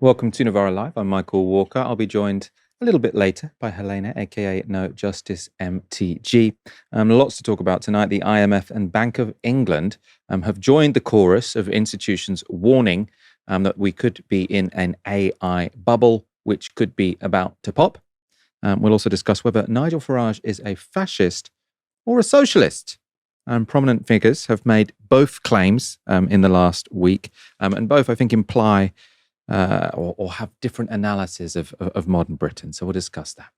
Welcome to Novara Live. I'm Michael Walker. I'll be joined a little bit later by Helena, aka No Justice MTG. Lots to talk about tonight. The IMF and Bank of England have joined the chorus of institutions warning that we could be in an AI bubble, which could be about to pop. We'll also discuss whether Nigel Farage is a fascist or a socialist. Prominent figures have made both claims in the last week, and both, I think, imply or have different analyses of modern Britain. So we'll discuss that.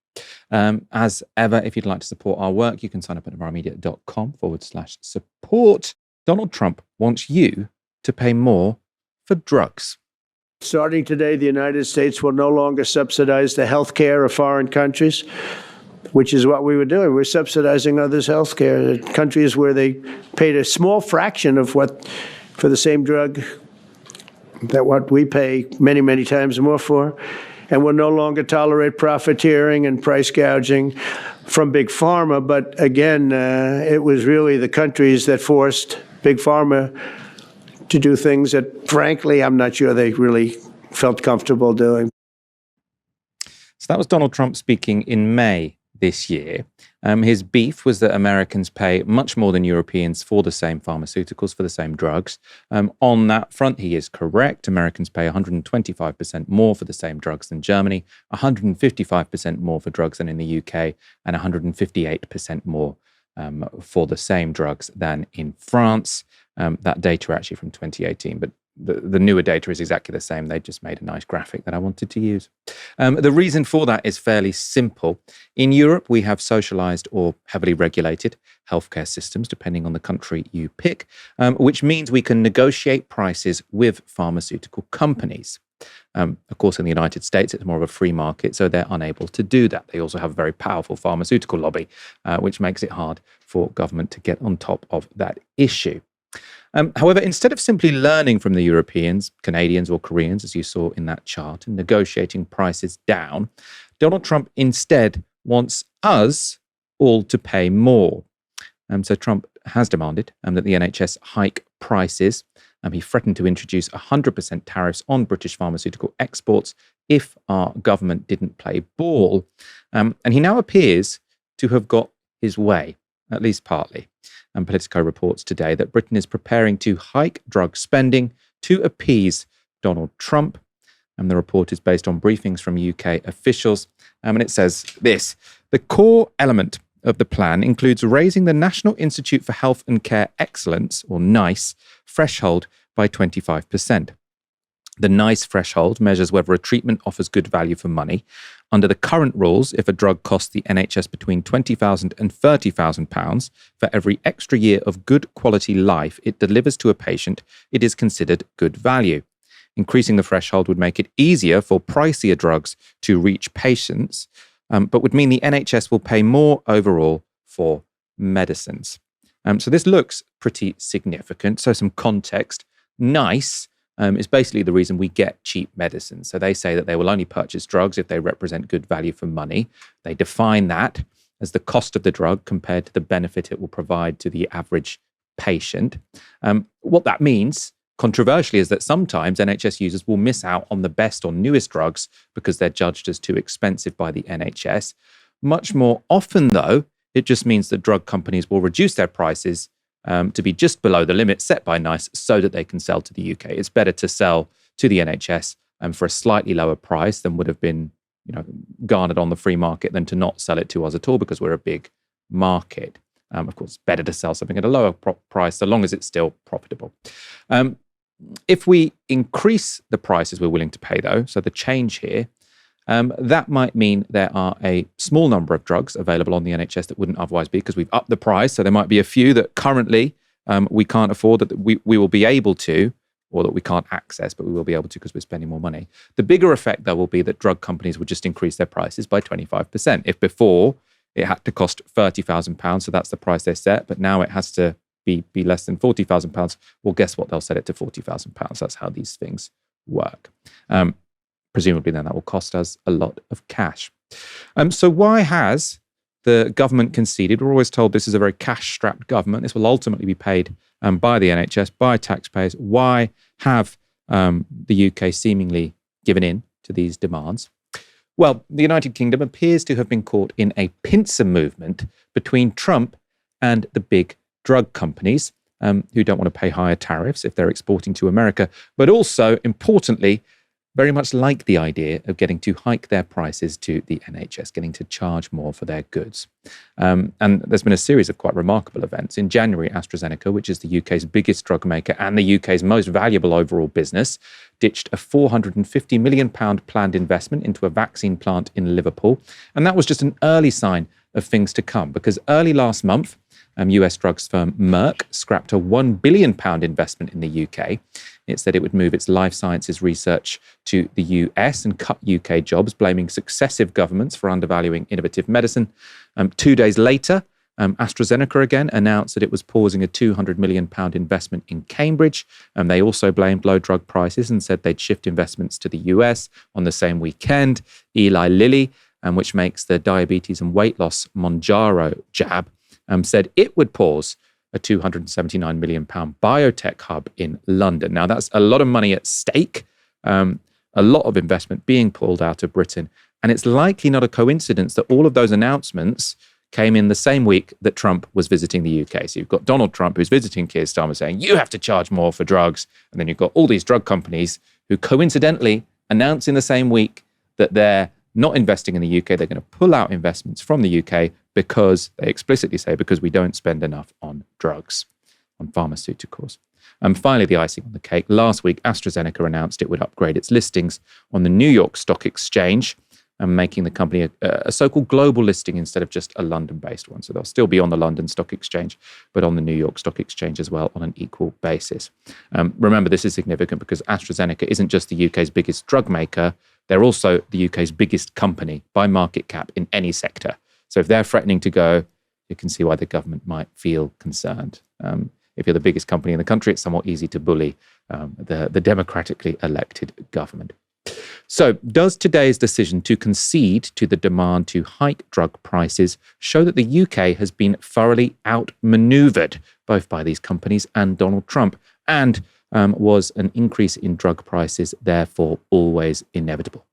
As ever, if you'd like to support our work, you can sign up at novaramedia.com/support. Donald Trump wants you to pay more for drugs. Starting today, the United States will no longer subsidize the health care of foreign countries, which is what we were doing. We're subsidizing others' health care. Countries where they paid a small fraction of what for the same drug that what we pay many, many times more for. And we'll no longer tolerate profiteering and price gouging from Big Pharma. But again, it was really the countries that forced Big Pharma to do things that, frankly, I'm not sure they really felt comfortable doing. So that was Donald Trump speaking in May this year. His beef was that Americans pay much more than Europeans for the same pharmaceuticals, for the same drugs. On that front, he is correct. Americans pay 125% more for the same drugs than Germany, 155% more for drugs than in the UK, and 158% more for the same drugs than in France. That data actually from 2018, but the newer data is exactly the same. They just made a nice graphic that I wanted to use. The reason for that is fairly simple. In Europe, we have socialized or heavily regulated healthcare systems, depending on the country you pick, which means we can negotiate prices with pharmaceutical companies. Of course, in the United States, it's more of a free market, so they're unable to do that. They also have a very powerful pharmaceutical lobby, which makes it hard for government to get on top of that issue. However, instead of simply learning from the Europeans, Canadians or Koreans, as you saw in that chart, and negotiating prices down, Donald Trump instead wants us all to pay more. So Trump has demanded that the NHS hike prices. He threatened to introduce 100% tariffs on British pharmaceutical exports if our government didn't play ball. And he now appears to have got his way, at least partly. And Politico reports today that Britain is preparing to hike drug spending to appease Donald Trump. And the report is based on briefings from UK officials. And it says this: the core element of the plan includes raising the National Institute for Health and Care Excellence, or NICE, threshold by 25%. The NICE threshold measures whether a treatment offers good value for money. Under the current rules, if a drug costs the NHS between £20,000 and £30,000 for every extra year of good quality life it delivers to a patient, it is considered good value. Increasing the threshold would make it easier for pricier drugs to reach patients, but would mean the NHS will pay more overall for medicines. So this looks pretty significant. So some context. NICE is basically the reason we get cheap medicine. So they say that they will only purchase drugs if they represent good value for money. They define that as the cost of the drug compared to the benefit it will provide to the average patient. What that means, controversially, is that sometimes NHS users will miss out on the best or newest drugs because they're judged as too expensive by the NHS. Much more often, though, it just means that drug companies will reduce their prices to be just below the limit set by NICE so that they can sell to the UK. It's better to sell to the NHS for a slightly lower price than would have been garnered on the free market than to not sell it to us at all because we're a big market. Of course, it's better to sell something at a lower price so long as it's still profitable. If we increase the prices we're willing to pay, though, so the change here, that might mean there are a small number of drugs available on the NHS that wouldn't otherwise be because we've upped the price. So there might be a few that currently we can't afford that we will be able to, or that we can't access, but we will be able to because we're spending more money. The bigger effect, though, will be that drug companies will just increase their prices by 25%. If before it had to cost £30,000, so that's the price they set, but now it has to be less than £40,000, well, guess what? They'll set it to £40,000. That's how these things work. Presumably then that will cost us a lot of cash. So why has the government conceded? We're always told this is a very cash-strapped government. This will ultimately be paid by the NHS, by taxpayers. Why have the UK seemingly given in to these demands. Well, the United Kingdom appears to have been caught in a pincer movement between Trump and the big drug companies who don't want to pay higher tariffs if they're exporting to America, but also, importantly, very much like the idea of getting to hike their prices to the NHS, getting to charge more for their goods. And there's been a series of quite remarkable events. In January, AstraZeneca, which is the UK's biggest drug maker and the UK's most valuable overall business, ditched a £450 million planned investment into a vaccine plant in Liverpool. And that was just an early sign of things to come, because early last month, US drugs firm Merck scrapped a £1 billion investment in the UK. It said it would move its life sciences research to the US and cut UK jobs, blaming successive governments for undervaluing innovative medicine. 2 days later, AstraZeneca again announced that it was pausing a £200 million investment in Cambridge. They also blamed low drug prices and said they'd shift investments to the US on the same weekend. Eli Lilly, which makes the diabetes and weight loss Mounjaro jab, said it would pause a £279 million biotech hub in London. Now, that's a lot of money at stake, a lot of investment being pulled out of Britain. And it's likely not a coincidence that all of those announcements came in the same week that Trump was visiting the UK. So you've got Donald Trump, who's visiting Keir Starmer, saying, you have to charge more for drugs. And then you've got all these drug companies who coincidentally announce in the same week that they're not investing in the UK. They're going to pull out investments from the UK because they explicitly say, because we don't spend enough on drugs, on pharmaceuticals. And finally, the icing on the cake. Last week, AstraZeneca announced it would upgrade its listings on the New York Stock Exchange, and making the company a so-called global listing instead of just a London-based one. So they'll still be on the London Stock Exchange, but on the New York Stock Exchange as well on an equal basis. Remember, this is significant because AstraZeneca isn't just the UK's biggest drug maker. They're also the UK's biggest company by market cap in any sector. So if they're threatening to go, you can see why the government might feel concerned. If you're the biggest company in the country, it's somewhat easy to bully the democratically elected government. So does today's decision to concede to the demand to hike drug prices show that the UK has been thoroughly outmaneuvered, both by these companies and Donald Trump? And was an increase in drug prices therefore always inevitable?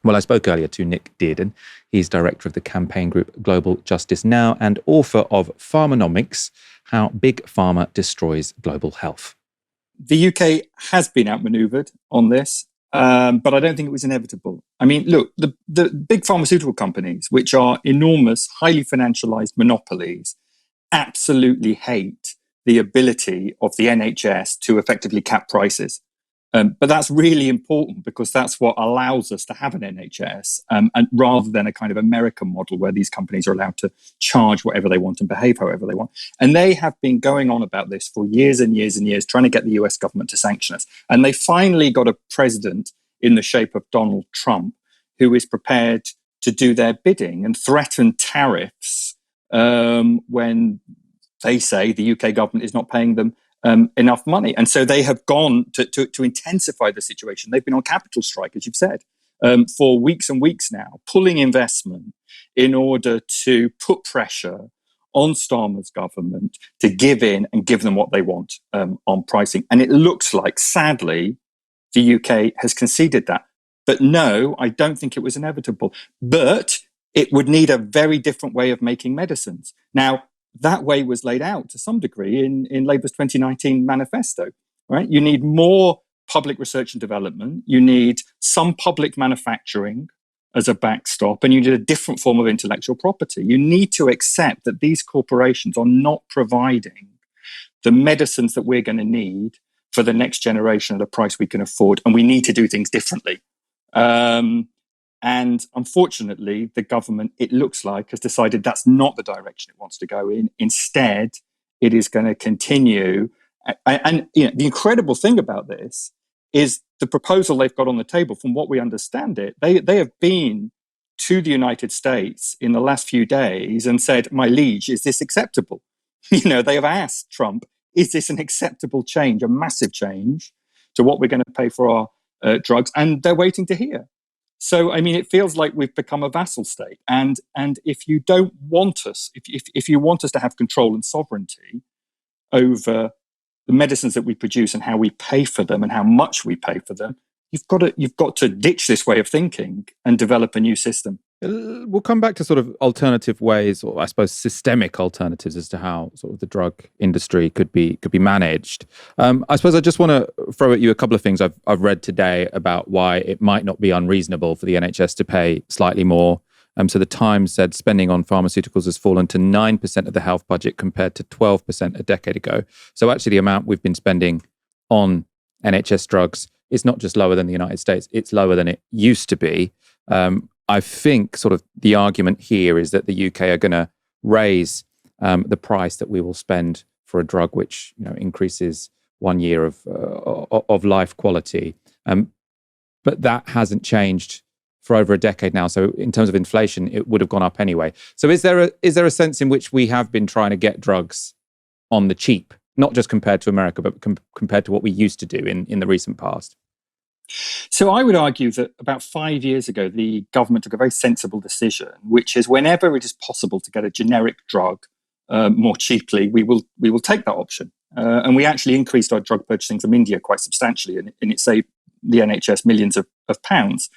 Well, I spoke earlier to Nick Dearden. He's director of the campaign group Global Justice Now and author of Pharmanomics, How Big Pharma Destroys Global Health. The UK has been outmaneuvered on this, but I don't think it was inevitable. I mean, look, the big pharmaceutical companies, which are enormous, highly financialized monopolies, absolutely hate the ability of the NHS to effectively cap prices. But that's really important because that's what allows us to have an NHS, and rather than a kind of American model where these companies are allowed to charge whatever they want and behave however they want. And they have been going on about this for years and years and years, trying to get the US government to sanction us. And they finally got a president in the shape of Donald Trump who is prepared to do their bidding and threaten tariffs when they say the UK government is not paying them enough money. And so they have gone to intensify the situation. They've been on capital strike, as you've said, for weeks and weeks now, pulling investment in order to put pressure on Starmer's government to give in and give them what they want on pricing. And it looks like, sadly, the UK has conceded that. But no, I don't think it was inevitable. But it would need a very different way of making medicines. Now, that way was laid out to some degree in Labour's 2019 manifesto, right? You need more public research and development. You need some public manufacturing as a backstop, and you need a different form of intellectual property. You need to accept that these corporations are not providing the medicines that we're going to need for the next generation at a price we can afford, and we need to do things differently. And unfortunately, the government, it looks like, has decided that's not the direction it wants to go in. Instead, it is going to continue. And you know, the incredible thing about this is the proposal they've got on the table, from what we understand it, they have been to the United States in the last few days and said, my liege, is this acceptable? You know, they have asked Trump, is this an acceptable change, a massive change to what we're going to pay for our drugs? And they're waiting to hear. So, I mean, it feels like we've become a vassal state. And if you don't want us, if you want us to have control and sovereignty over the medicines that we produce and how we pay for them and how much we pay for them, you've got to ditch this way of thinking and develop a new system. We'll come back to sort of alternative ways, or I suppose systemic alternatives, as to how sort of the drug industry could be managed. I suppose I just want to throw at you a couple of things I've read today about why it might not be unreasonable for the NHS to pay slightly more. So the Times said spending on pharmaceuticals has fallen to 9% of the health budget compared to 12% a decade ago. So actually the amount we've been spending on NHS drugs is not just lower than the United States, it's lower than it used to be. I think sort of the argument here is that the UK are going to raise the price that we will spend for a drug which increases 1 year of life quality. But that hasn't changed for over a decade now. So in terms of inflation, it would have gone up anyway. So is there a sense in which we have been trying to get drugs on the cheap, not just compared to America, but compared to what we used to do in the recent past? So I would argue that about 5 years ago, the government took a very sensible decision, which is whenever it is possible to get a generic drug more cheaply, we will take that option. And we actually increased our drug purchasing from India quite substantially, and it saved the NHS millions of pounds.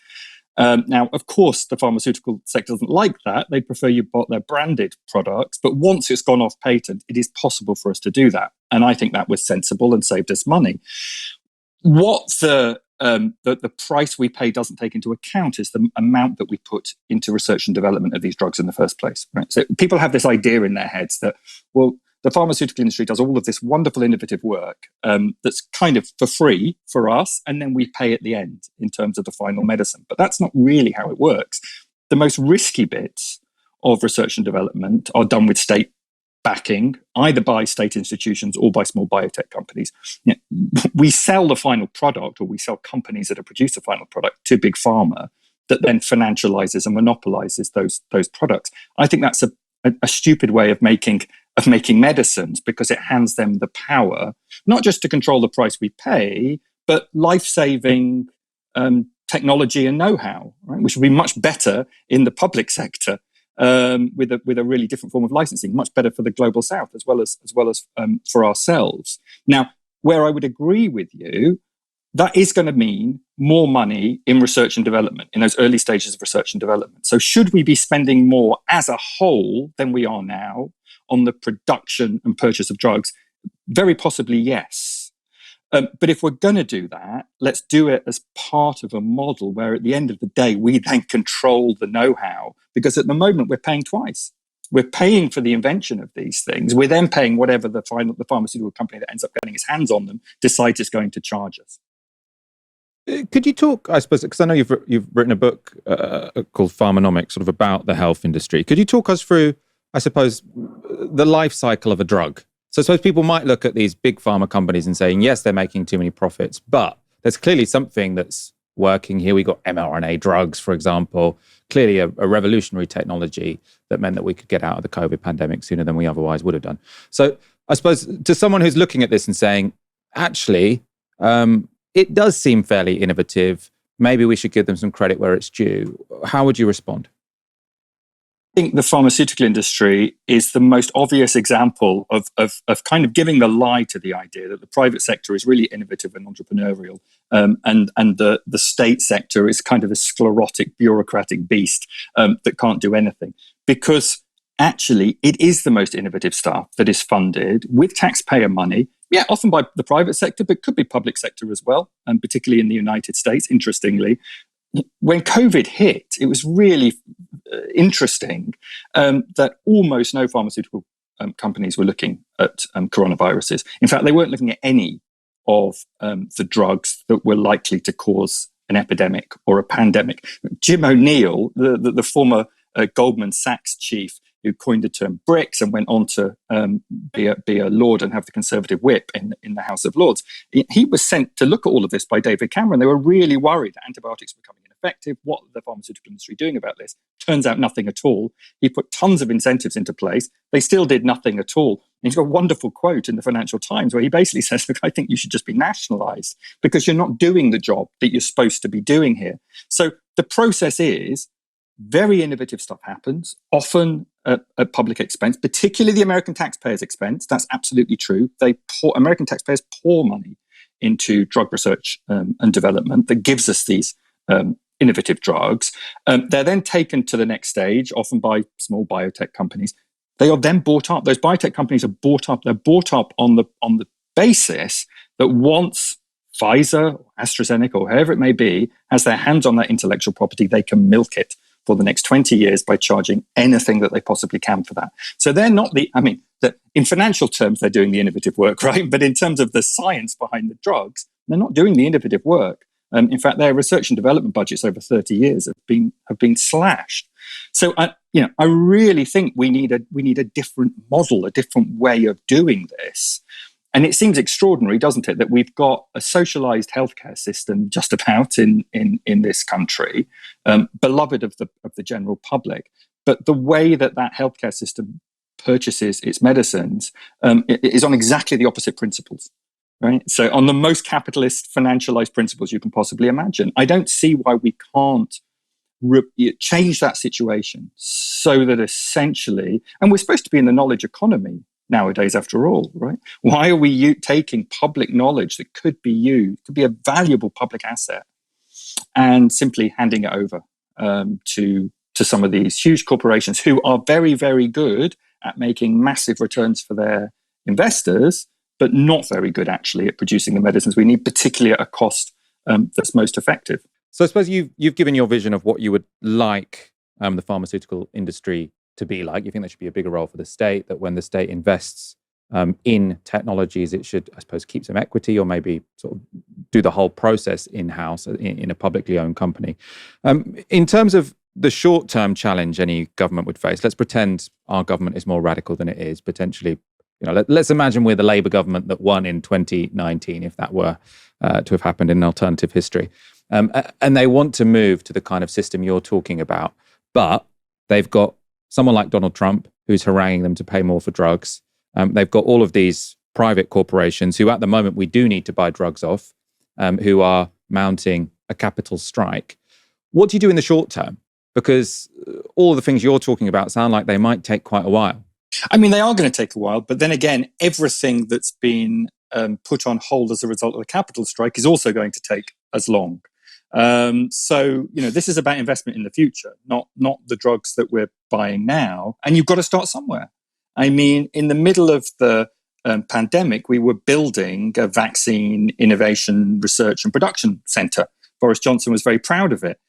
Now, of course, the pharmaceutical sector doesn't like that. They prefer you bought their branded products. But once it's gone off patent, it is possible for us to do that. And I think that was sensible and saved us money. What the price we pay doesn't take into account is the amount that we put into research and development of these drugs in the first place. Right? So people have this idea in their heads that, well, the pharmaceutical industry does all of this wonderful, innovative work that's kind of for free for us, and then we pay at the end in terms of the final medicine. But that's not really how it works. The most risky bits of research and development are done with state backing, either by state institutions or by small biotech companies. We sell the final product, or we sell companies that have produced the final product to big pharma that then financializes and monopolizes those products. I think that's a stupid way of making medicines, because it hands them the power, not just to control the price we pay, but life-saving technology and know-how, right? Which would be much better in the public sector. With a really different form of licensing, much better for the global south as well as for ourselves. Now, where I would agree with you, that is going to mean more money in research and development, in those early stages of research and development. So should we be spending more as a whole than we are now on the production and purchase of drugs? Very possibly, yes. But if we're going to do that, let's do it as part of a model where at the end of the day, we then control the know-how. Because at the moment, we're paying twice. We're paying for the invention of these things. We're then paying whatever the pharmaceutical company that ends up getting its hands on them decides it's going to charge us. Could you talk, I suppose, because I know you've written a book called Pharmanomics, sort of about the health industry. Could you talk us through, I suppose, the life cycle of a drug? So I suppose people might look at these big pharma companies and saying, yes, they're making too many profits, but there's clearly something that's working here. We got mRNA drugs, for example, clearly a revolutionary technology that meant that we could get out of the COVID pandemic sooner than we otherwise would have done. So I suppose to someone who's looking at this and saying, actually, it does seem fairly innovative. Maybe we should give them some credit where it's due. How would you respond? I think the pharmaceutical industry is the most obvious example of kind of giving the lie to the idea that the private sector is really innovative and entrepreneurial, and the state sector is kind of a sclerotic, bureaucratic beast that can't do anything. Because actually, it is the most innovative stuff that is funded with taxpayer money, often by the private sector, but could be public sector as well, and particularly in the United States, interestingly. When COVID hit, it was really interesting that almost no pharmaceutical companies were looking at coronaviruses. In fact, they weren't looking at any of the drugs that were likely to cause an epidemic or a pandemic. Jim O'Neill, the former Goldman Sachs chief, who coined the term BRICS and went on to be a Lord and have the Conservative whip in the House of Lords. He was sent to look at all of this by David Cameron. They were really worried that antibiotics were becoming ineffective. What are the pharmaceutical industry doing about this? Turns out nothing at all. He put tons of incentives into place. They still did nothing at all. And he's got a wonderful quote in the Financial Times where he basically says, look, I think you should just be nationalized because you're not doing the job that you're supposed to be doing here. So the process is very innovative stuff happens, often at public expense, particularly the American taxpayers' expense. That's absolutely true. American taxpayers pour money into drug research and development that gives us these innovative drugs. They're then taken to the next stage, often by small biotech companies. They are then bought up. Those biotech companies are bought up. They're bought up on the basis that once Pfizer, or AstraZeneca, or whoever it may be, has their hands on that intellectual property, they can milk it for the next 20 years by charging anything that they possibly can for that. So they're not in financial terms, they're doing the innovative work, right? But in terms of the science behind the drugs, they're not doing the innovative work. In fact, their research and development budgets over 30 years have been slashed. So I really think we need a different model, a different way of doing this. And it seems extraordinary, doesn't it, that we've got a socialized healthcare system just about in this country, beloved of the general public. But the way that healthcare system purchases its medicines is on exactly the opposite principles. Right. So on the most capitalist, financialized principles you can possibly imagine. I don't see why we can't change that situation so that essentially, and we're supposed to be in the knowledge economy nowadays, after all, right? Why are we taking public knowledge that could be used, could be a valuable public asset, and simply handing it over to some of these huge corporations who are very, very good at making massive returns for their investors, but not very good actually at producing the medicines we need, particularly at a cost that's most effective. So I suppose you've given your vision of what you would like the pharmaceutical industry to be like. You think there should be a bigger role for the state, that when the state invests in technologies, it should, I suppose, keep some equity or maybe sort of do the whole process in-house in a publicly owned company. In terms of the short-term challenge any government would face, let's pretend our government is more radical than it is, potentially. Let's imagine we're the Labour government that won in 2019, if that were to have happened in an alternative history. And they want to move to the kind of system you're talking about, but they've got someone like Donald Trump who's haranguing them to pay more for drugs. They've got all of these private corporations who at the moment we do need to buy drugs off, who are mounting a capital strike. What do you do in the short term? Because all the things you're talking about sound like they might take quite a while. I mean, they are going to take a while, but then again, everything that's been put on hold as a result of the capital strike is also going to take as long. So, this is about investment in the future, not the drugs that we're buying now. And you've got to start somewhere. I mean, in the middle of the pandemic, we were building a vaccine innovation research and production centre. Boris Johnson was very proud of it.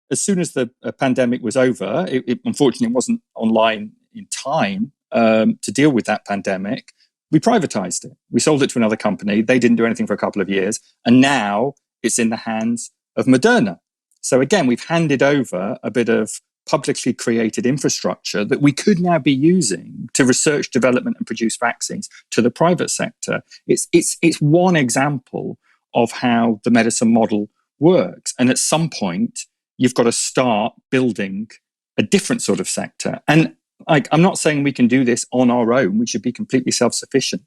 As soon as the pandemic was over, it unfortunately wasn't online in time to deal with that pandemic. We privatized it. We sold it to another company. They didn't do anything for a couple of years. And now it's in the hands of Moderna. So again, we've handed over a bit of publicly created infrastructure that we could now be using to research, development, and produce vaccines to the private sector. It's one example of how the medicine model works. And at some point, you've got to start building a different sort of sector. And I'm not saying we can do this on our own. We should be completely self-sufficient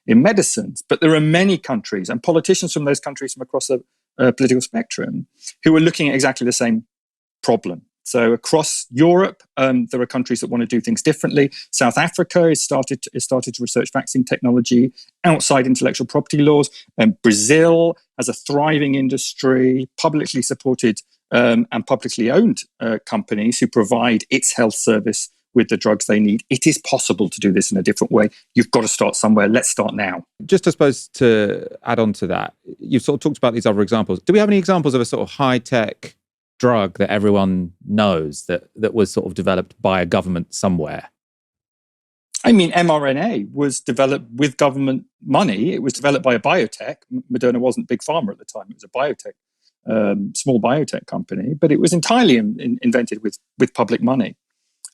in medicines. But there are many countries and politicians from those countries from across the political spectrum who are looking at exactly the same problem. So across Europe, there are countries that want to do things differently. South Africa has started to research vaccine technology outside intellectual property laws. Brazil has a thriving industry, publicly supported and publicly owned companies who provide its health service with the drugs they need. It is possible to do this in a different way. You've got to start somewhere. Let's start now. Just, I suppose, to add on to that, you've sort of talked about these other examples. Do we have any examples of a sort of high-tech drug that everyone knows that was sort of developed by a government somewhere? I mean, mRNA was developed with government money. It was developed by a biotech. Moderna wasn't big pharma at the time. It was a biotech, small biotech company, but it was entirely invented with public money.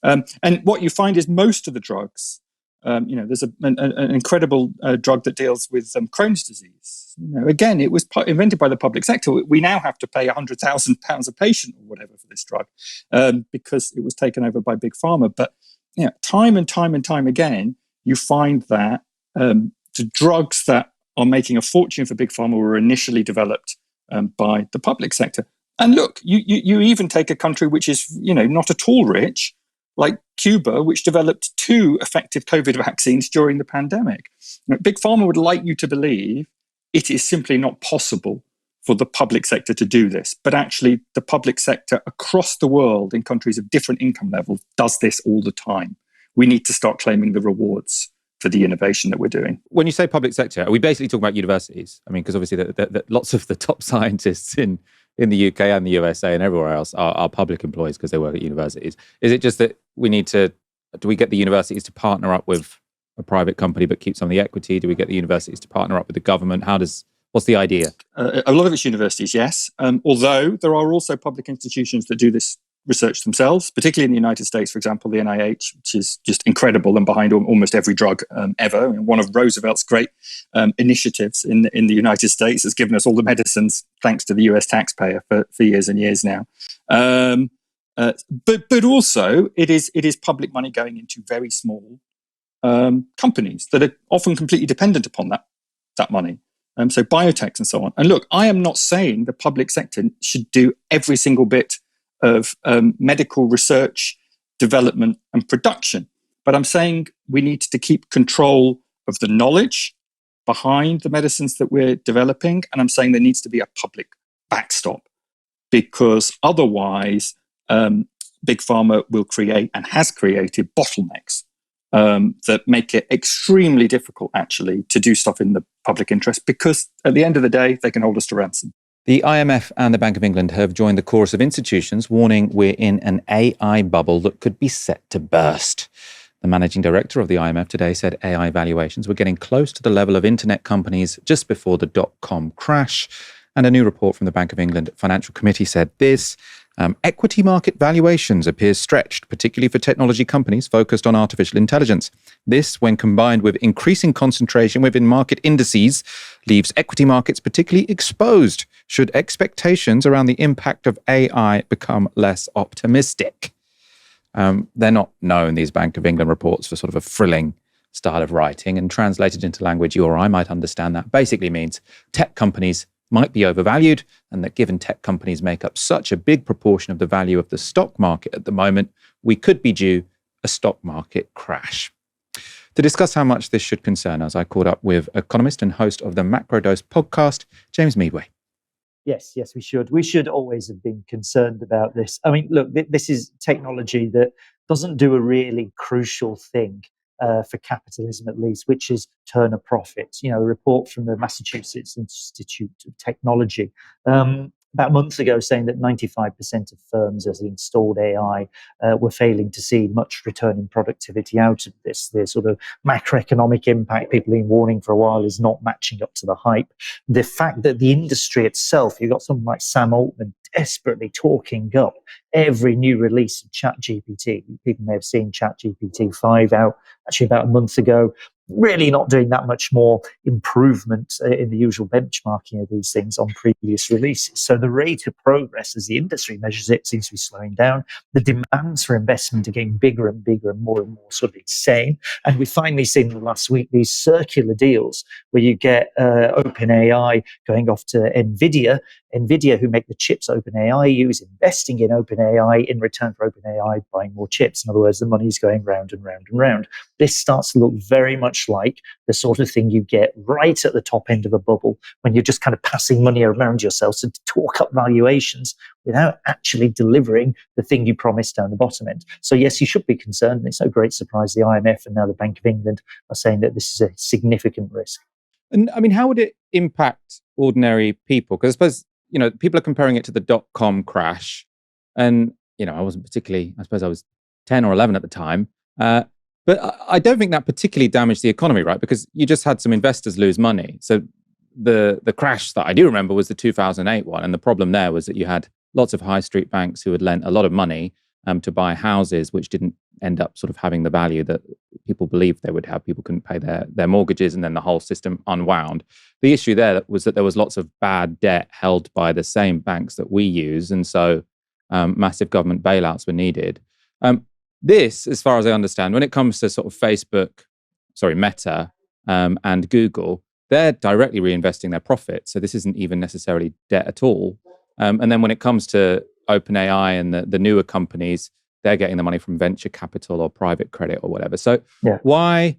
And what you find is most of the drugs, there's an incredible drug that deals with Crohn's disease. Again, it was invented by the public sector. We now have to pay £100,000 a patient or whatever for this drug because it was taken over by big pharma. But time and time again, you find that the drugs that are making a fortune for big pharma were initially developed by the public sector. And look, you even take a country which is not at all rich, like Cuba, which developed 2 effective COVID vaccines during the pandemic. Big Pharma would like you to believe it is simply not possible for the public sector to do this. But actually, the public sector across the world in countries of different income levels does this all the time. We need to start claiming the rewards for the innovation that we're doing. When you say public sector, are we basically talking about universities? I mean, because obviously lots of the top scientists in the UK and the USA and everywhere else are public employees because they work at universities. Is it just that do we get the universities to partner up with a private company but keep some of the equity? Do we get the universities to partner up with the government? What's the idea? A lot of it's universities, yes. Although there are also public institutions that do this research themselves, particularly in the United States, for example, the NIH, which is just incredible and behind almost every drug ever. And one of Roosevelt's great initiatives in the United States has given us all the medicines thanks to the US taxpayer for years and years now. But also it is public money going into very small companies that are often completely dependent upon that money. So biotechs and so on. And look, I am not saying the public sector should do every single bit of medical research, development and production. But I'm saying we need to keep control of the knowledge behind the medicines that we're developing. And I'm saying there needs to be a public backstop, because otherwise Big Pharma will create and has created bottlenecks that make it extremely difficult, actually, to do stuff in the public interest, because at the end of the day, they can hold us to ransom. The IMF and the Bank of England have joined the chorus of institutions warning we're in an AI bubble that could be set to burst. The managing director of the IMF today said AI valuations were getting close to the level of internet companies just before the dot-com crash. And a new report from the Bank of England Financial Committee said this: equity market valuations appear stretched, particularly for technology companies focused on artificial intelligence. This, when combined with increasing concentration within market indices, leaves equity markets particularly exposed should expectations around the impact of AI become less optimistic. They're not known, these Bank of England reports, for sort of a thrilling style of writing, and translated into language you or I might understand, that basically means tech companies might be overvalued, and that given tech companies make up such a big proportion of the value of the stock market at the moment, we could be due a stock market crash. To discuss how much this should concern us, I caught up with economist and host of the Macrodose podcast, James Meadway. Yes, we should. We should always have been concerned about this. I mean, look, this is technology that doesn't do a really crucial thing for capitalism, at least, which is turn a profit. You know, a report from the Massachusetts Institute of Technology about a month ago saying that 95% of firms as installed AI were failing to see much return in productivity out of this. The sort of macroeconomic impact people have been warning for a while is not matching up to the hype. The fact that the industry itself, you've got someone like Sam Altman desperately talking up every new release of ChatGPT. People may have seen ChatGPT 5 out actually about a month ago. Really not doing that much more improvement in the usual benchmarking of these things on previous releases. So the rate of progress as the industry measures it seems to be slowing down. The demands for investment are getting bigger and bigger and more sort of insane. And we've finally seen in the last week these circular deals where you get OpenAI going off to NVIDIA, who make the chips OpenAI use, investing in OpenAI in return for OpenAI buying more chips. In other words, the money's going round and round and round. This starts to look very much like the sort of thing you get right at the top end of a bubble when you're just kind of passing money around yourself to talk up valuations without actually delivering the thing you promised down the bottom end. So yes, you should be concerned. And it's no great surprise the IMF and now the Bank of England are saying that this is a significant risk. And I mean, how would it impact ordinary people? Because I suppose, you know, people are comparing it to the dot-com crash. And, you know, I wasn't particularly, I suppose I was 10 or 11 at the time. But I don't think that particularly damaged the economy, right? Because you just had some investors lose money. So the crash that I do remember was the 2008 one. And the problem there was that you had lots of high street banks who had lent a lot of money to buy houses, which didn't end up sort of having the value that people believed they would have. People couldn't pay their mortgages, and then the whole system unwound. The issue there was that there was lots of bad debt held by the same banks that we use. And so massive government bailouts were needed. This, as far as I understand, when it comes to sort of Meta and Google, they're directly reinvesting their profits. So this isn't even necessarily debt at all. And then when it comes to OpenAI and the newer companies, they're getting the money from venture capital or private credit or whatever. So why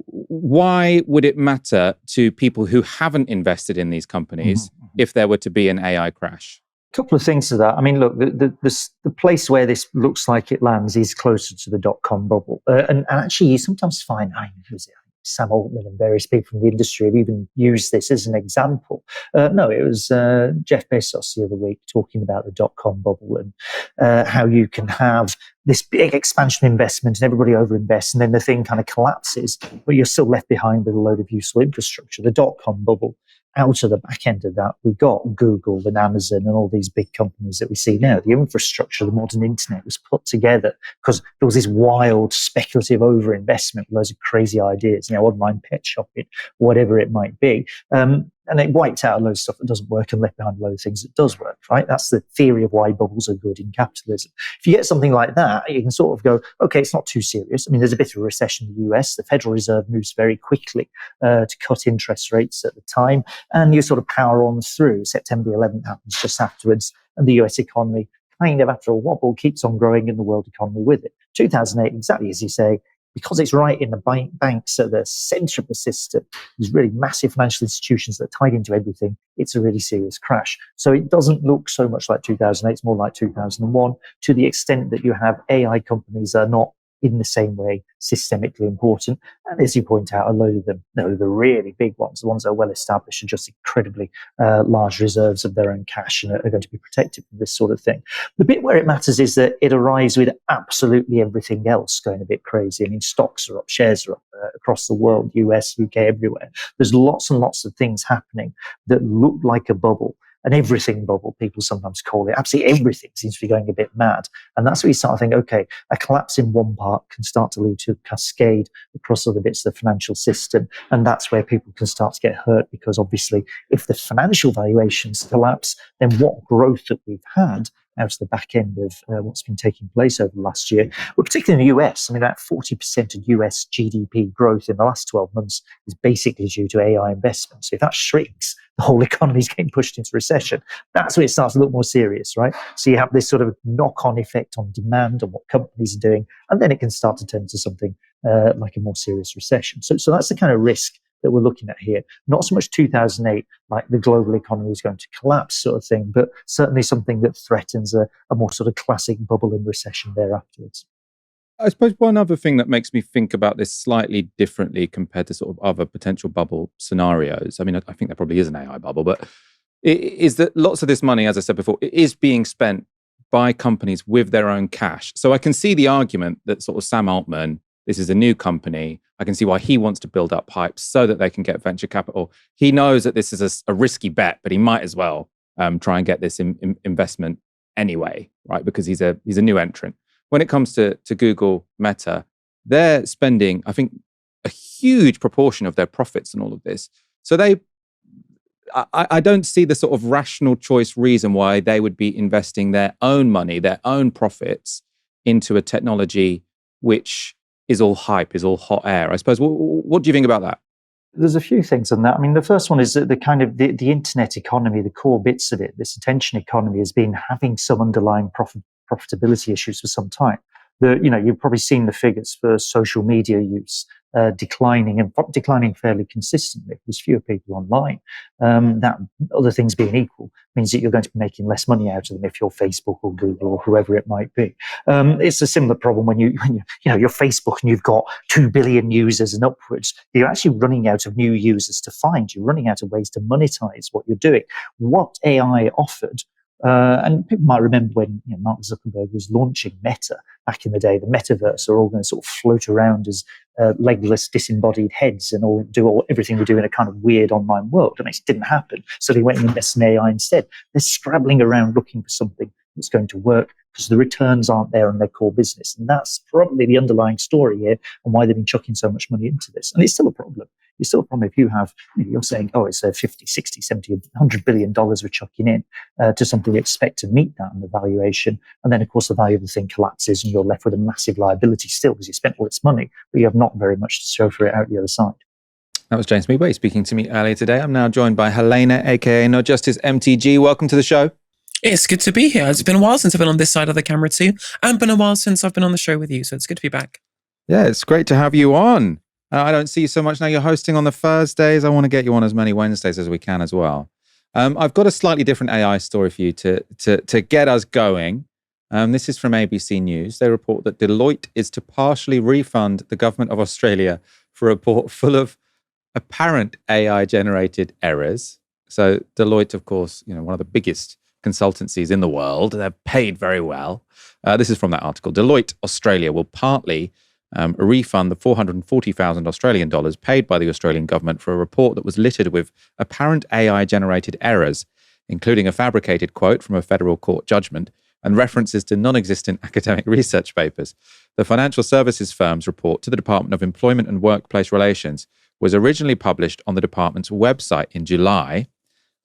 why would it matter to people who haven't invested in these companies if there were to be an AI crash? Couple of things to that. I mean, look, the place where this looks like it lands is closer to the dot-com bubble. And actually, you sometimes find, who's it? Sam Altman and various people from the industry have even used this as an example. No, it was Jeff Bezos the other week talking about the dot-com bubble and how you can have this big expansion investment and everybody overinvests and then the thing kind of collapses, but you're still left behind with a load of useful infrastructure. The dot-com bubble, out of the back end of that, we got Google and Amazon and all these big companies that we see now. The infrastructure, the modern internet was put together because there was this wild speculative overinvestment with loads of crazy ideas, online pet shopping, whatever it might be. And it wiped out a load of stuff that doesn't work and left behind a load of things that does work, right? That's the theory of why bubbles are good in capitalism. If you get something like that, you can sort of go, okay, it's not too serious. I mean, there's a bit of a recession in the US. The Federal Reserve moves very quickly to cut interest rates at the time, and you sort of power on through. September 11th happens just afterwards, and the US economy kind of, after a wobble, keeps on growing and the world economy with it. 2008, exactly as you say, because it's right in the banks at the center of the system, there's really massive financial institutions that are tied into everything. It's a really serious crash. So it doesn't look so much like 2008. It's more like 2001 to the extent that you have AI companies that are not in the same way systemically important. And as you point out, a load of them, the really big ones, the ones that are well established, are just incredibly large reserves of their own cash and are going to be protected from this sort of thing. The bit where it matters is that it arrives with absolutely everything else going a bit crazy. I mean, stocks are up, shares are up across the world, US, UK, everywhere. There's lots and lots of things happening that look like a bubble. An everything bubble, people sometimes call it. Absolutely everything seems to be going a bit mad. And that's where you start to think, okay, a collapse in one part can start to lead to a cascade across other bits of the financial system. And that's where people can start to get hurt, because obviously if the financial valuations collapse, then what growth that we've had out of the back end of what's been taking place over the last year, well, particularly in the US, I mean, that 40% of US GDP growth in the last 12 months is basically due to AI investment. So if that shrinks, the whole economy is getting pushed into recession. That's when it starts to look more serious, right? So you have this sort of knock-on effect on demand, on what companies are doing, and then it can start to turn into something like a more serious recession. So that's the kind of risk that we're looking at here. Not so much 2008, like the global economy is going to collapse sort of thing, but certainly something that threatens a more sort of classic bubble and recession there afterwards. I suppose one other thing that makes me think about this slightly differently compared to sort of other potential bubble scenarios, I mean, I think there probably is an AI bubble, but it is that lots of this money, as I said before, it is being spent by companies with their own cash. So I can see the argument that sort of Sam Altman, this is a new company, I can see why he wants to build up pipes so that they can get venture capital. He knows that this is a risky bet, but he might as well try and get this investment anyway, right? Because he's a new entrant. When it comes to Google, Meta, they're spending, I think, a huge proportion of their profits on all of this. So I don't see the sort of rational choice reason why they would be investing their own money, their own profits into a technology which is all hype, is all hot air. I suppose, what do you think about that? There's a few things on that. I mean, the first one is that the kind of the internet economy, the core bits of it, this attention economy has been having some underlying profitability issues for some time. You've probably seen the figures for social media use declining fairly consistently. There's fewer people online. That, other things being equal, means that you're going to be making less money out of them if you're Facebook or Google or whoever it might be. It's a similar problem when you're Facebook and you've got 2 billion users and upwards. You're actually running out of new users to find. You're running out of ways to monetize what you're doing. What AI offered, and people might remember when Mark Zuckerberg was launching Meta back in the day, the metaverse are all going to sort of float around as legless, disembodied heads and everything we do in a kind of weird online world. And it didn't happen. So they went and invested in AI instead. They're scrabbling around looking for something that's going to work because the returns aren't there on their core business. And that's probably the underlying story here and why they've been chucking so much money into this. And it's still a problem. It's still a problem if you're saying, it's a 50, 60, 70, $100 billion we're chucking in to something we expect to meet that in the valuation. And then, of course, the value of the thing collapses and you're left with a massive liability still because you spent all its money, but you have not very much to show for it out the other side. That was James Meadway speaking to me earlier today. I'm now joined by Helena, aka No Justice MTG. Welcome to the show. It's good to be here. It's been a while since I've been on this side of the camera too, and been a while since I've been on the show with you, so it's good to be back. Yeah, it's great to have you on. I don't see you so much now. You're hosting on the Thursdays. I want to get you on as many Wednesdays as we can as well. I've got a slightly different AI story for you to get us going. This is from ABC News. They report that Deloitte is to partially refund the government of Australia for a report full of apparent AI-generated errors. So Deloitte, of course, one of the biggest consultancies in the world. They're paid very well. This is from that article. Deloitte Australia will partly refund the 440,000 Australian dollars paid by the Australian government for a report that was littered with apparent AI-generated errors, including a fabricated quote from a federal court judgment and references to non-existent academic research papers. The financial services firm's report to the Department of Employment and Workplace Relations was originally published on the department's website in July.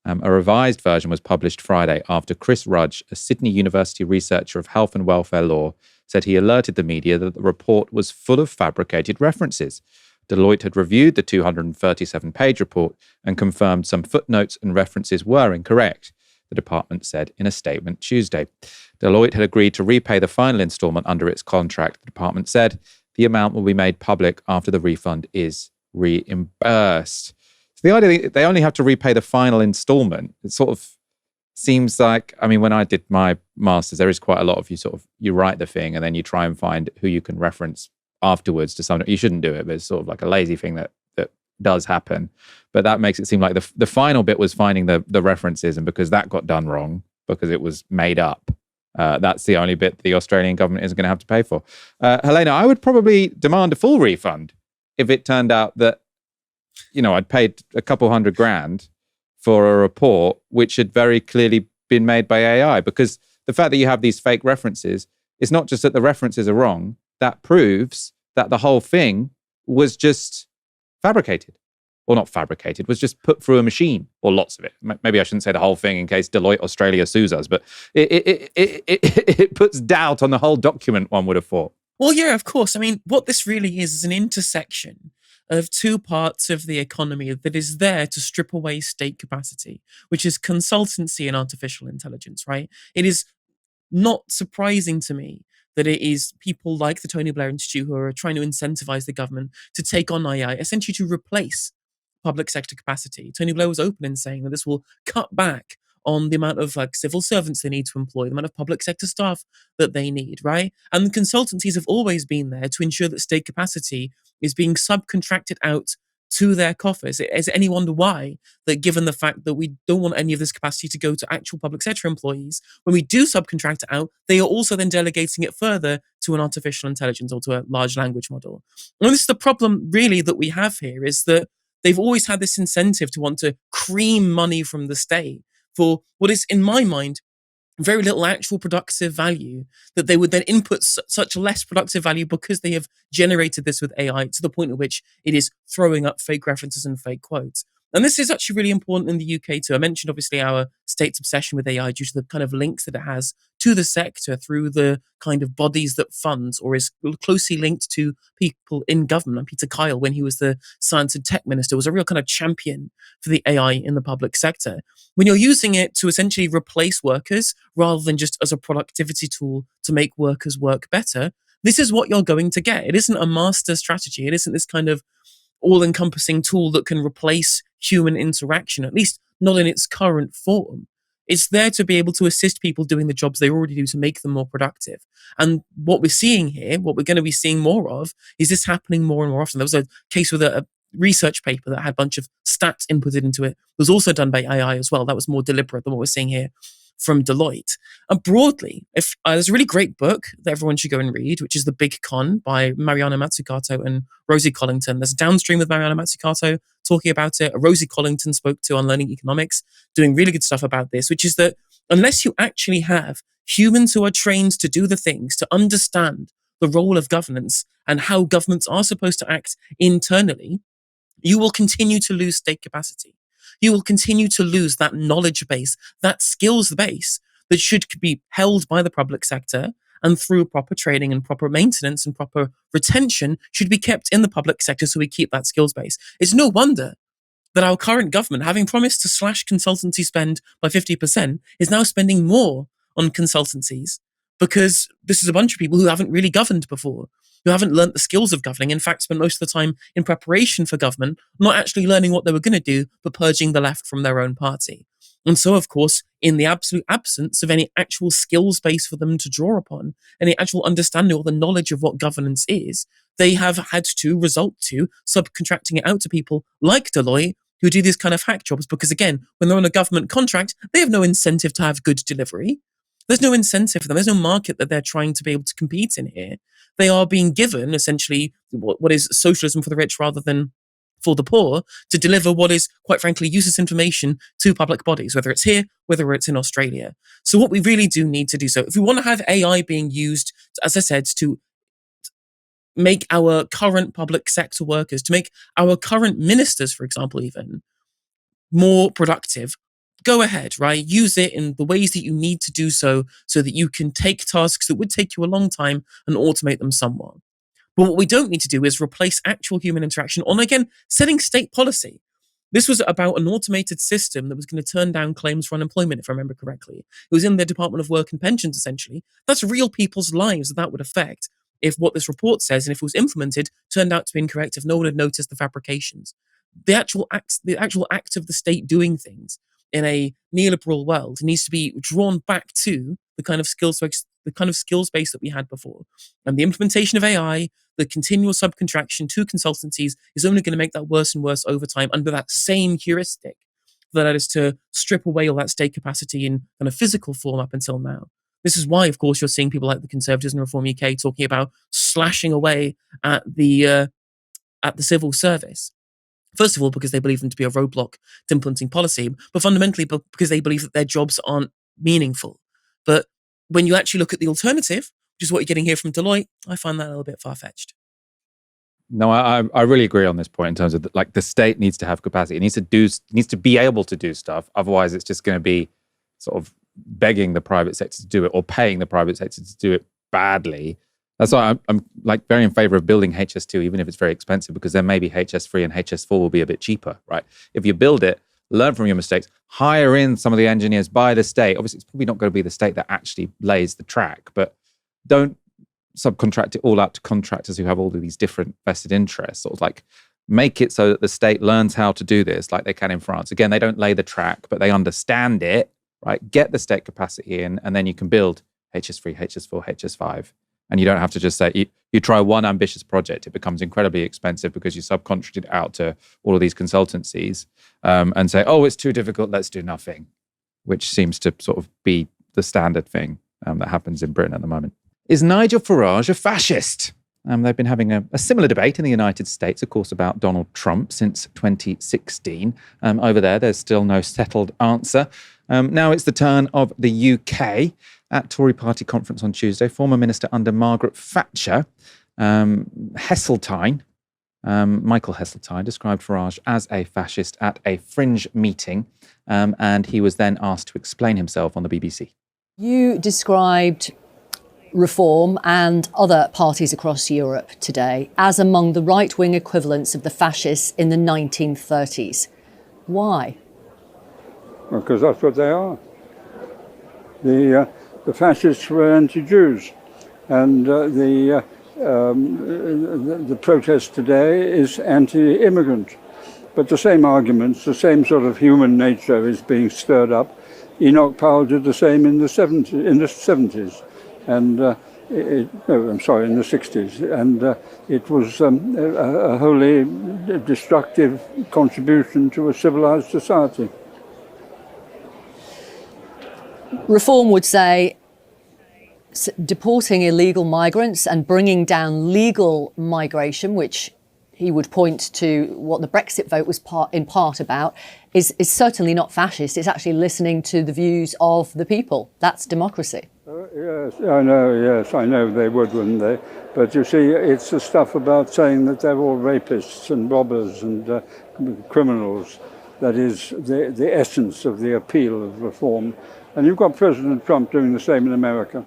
A revised version was published Friday after Chris Rudge, a Sydney University researcher of health and welfare law, said he alerted the media that the report was full of fabricated references. Deloitte had reviewed the 237-page report and confirmed some footnotes and references were incorrect, the department said in a statement Tuesday. Deloitte had agreed to repay the final instalment under its contract. The department said the amount will be made public after the refund is reimbursed. So the idea that they only have to repay the final installment, it sort of seems like, when I did my master's, there is quite a lot of you write the thing and then you try and find who you can reference afterwards to someone. You shouldn't do it, but it's sort of like a lazy thing that does happen. But that makes it seem like the final bit was finding the references, and because that got done wrong, because it was made up, that's the only bit the Australian government isn't going to have to pay for. Helena, I would probably demand a full refund if it turned out that, I'd paid a couple $100,000 for a report which had very clearly been made by AI, because the fact that you have these fake references, it's not just that the references are wrong, that proves that the whole thing was just fabricated. Or not fabricated, was just put through a machine, or lots of it. Maybe I shouldn't say the whole thing in case Deloitte Australia sues us, but it puts doubt on the whole document, one would have thought. Well, yeah, of course. What this really is an intersection of two parts of the economy that is there to strip away state capacity, which is consultancy and artificial intelligence, right? It is not surprising to me that it is people like the Tony Blair Institute who are trying to incentivize the government to take on AI, essentially to replace public sector capacity. Tony Blair was open in saying that this will cut back on the amount of civil servants they need to employ, the amount of public sector staff that they need, right? And the consultancies have always been there to ensure that state capacity is being subcontracted out to their coffers. Is it any wonder why that, given the fact that we don't want any of this capacity to go to actual public sector employees, when we do subcontract it out, they are also then delegating it further to an artificial intelligence or to a large language model. And this is the problem really that we have here, is that they've always had this incentive to want to cream money from the state for what is, in my mind, very little actual productive value, that they would then input such less productive value because they have generated this with AI to the point at which it is throwing up fake references and fake quotes. And this is actually really important in the UK too. I mentioned obviously our state's obsession with AI due to the kind of links that it has to the sector through the kind of bodies that funds or is closely linked to people in government. And Peter Kyle, when he was the science and tech minister, was a real kind of champion for the AI in the public sector. When you're using it to essentially replace workers rather than just as a productivity tool to make workers work better, this is what you're going to get. It isn't a master strategy. It isn't this kind of all-encompassing tool that can replace human interaction, at least not in its current form. It's there to be able to assist people doing the jobs they already do to make them more productive. And what we're seeing here, what we're going to be seeing more of, is this happening more and more often. There was a case with a research paper that had a bunch of stats inputted into it. It was also done by AI as well. That was more deliberate than what we're seeing here from Deloitte. And broadly, if there's a really great book that everyone should go and read, which is The Big Con by Mariana Mazzucato and Rosie Collington. There's a downstream with Mariana Mazzucato talking about it. Rosie Collington spoke to on Learning Economics, doing really good stuff about this, which is that unless you actually have humans who are trained to do the things, to understand the role of governance and how governments are supposed to act internally, you will continue to lose state capacity. You will continue to lose that knowledge base, that skills base that should be held by the public sector, and through proper training and proper maintenance and proper retention should be kept in the public sector so we keep that skills base. It's no wonder that our current government, having promised to slash consultancy spend by 50%, is now spending more on consultancies, because this is a bunch of people who haven't really governed before. who haven't learnt the skills of governing, in fact, spent most of the time in preparation for government, not actually learning what they were going to do, but purging the left from their own party. And so, of course, in the absolute absence of any actual skills base for them to draw upon, any actual understanding or the knowledge of what governance is, they have had to resort to subcontracting it out to people like Deloitte, who do these kind of hack jobs, because again, when they're on a government contract, they have no incentive to have good delivery. There's no incentive for them. There's no market that they're trying to be able to compete in here. They are being given, essentially, what is socialism for the rich rather than for the poor, to deliver what is, quite frankly, useless information to public bodies, whether it's here, whether it's in Australia. So what we really do need to do, so if we want to have AI being used, as I said, to make our current public sector workers, to make our current ministers, for example, even more productive, go ahead, right? Use it in the ways that you need to do so that you can take tasks that would take you a long time and automate them somewhat. But what we don't need to do is replace actual human interaction on, again, setting state policy. This was about an automated system that was going to turn down claims for unemployment, if I remember correctly. It was in the Department of Work and Pensions, essentially. That's real people's lives that would affect if what this report says, and if it was implemented, turned out to be incorrect, if no one had noticed the fabrications. The actual act of the state doing things in a neoliberal world needs to be drawn back to the kind of skills base that we had before. And the implementation of AI, the continual subcontraction to consultancies, is only going to make that worse and worse over time under that same heuristic that is to strip away all that state capacity in kind of physical form up until now. This is why, of course, you're seeing people like the Conservatives and Reform UK talking about slashing away at the civil service. First of all, because they believe them to be a roadblock to implementing policy, but fundamentally because they believe that their jobs aren't meaningful. But when you actually look at the alternative, which is what you're getting here from Deloitte, I find that a little bit far-fetched. No, I really agree on this point in terms of the state needs to have capacity. It needs to be able to do stuff. Otherwise, it's just going to be sort of begging the private sector to do it or paying the private sector to do it badly. That's why I'm very in favor of building HS2, even if it's very expensive, because then maybe HS3 and HS4 will be a bit cheaper, right? If you build it, learn from your mistakes, hire in some of the engineers by the state. Obviously, it's probably not going to be the state that actually lays the track, but don't subcontract it all out to contractors who have all of these different vested interests. Sort of like make it so that the state learns how to do this like they can in France. Again, they don't lay the track, but they understand it, right? Get the state capacity in, and then you can build HS3, HS4, HS5. And you don't have to just say, you try one ambitious project, it becomes incredibly expensive because you subcontract it out to all of these consultancies and say, oh, it's too difficult, let's do nothing, which seems to sort of be the standard thing that happens in Britain at the moment. Is Nigel Farage a fascist? They've been having a similar debate in the United States, of course, about Donald Trump since 2016. Over there's still no settled answer. Now it's the turn of the UK. At Tory Party conference on Tuesday, former minister under Margaret Thatcher, Heseltine, Michael Heseltine, described Farage as a fascist at a fringe meeting, and he was then asked to explain himself on the BBC. You described Reform and other parties across Europe today as among the right-wing equivalents of the fascists in the 1930s. Why? Well, because that's what they are. The fascists were anti-Jews, and the protest today is anti-immigrant. But the same arguments, the same sort of human nature is being stirred up. Enoch Powell did the same in the 70s, and in the 60s, and it was a wholly destructive contribution to a civilized society. Reform would say deporting illegal migrants and bringing down legal migration, which he would point to what the Brexit vote was in part about, is certainly not fascist. It's actually listening to the views of the people. That's democracy. Yes, I know they would, wouldn't they? But you see, it's the stuff about saying that they're all rapists and robbers and criminals that is the essence of the appeal of reform. And you've got President Trump doing the same in America.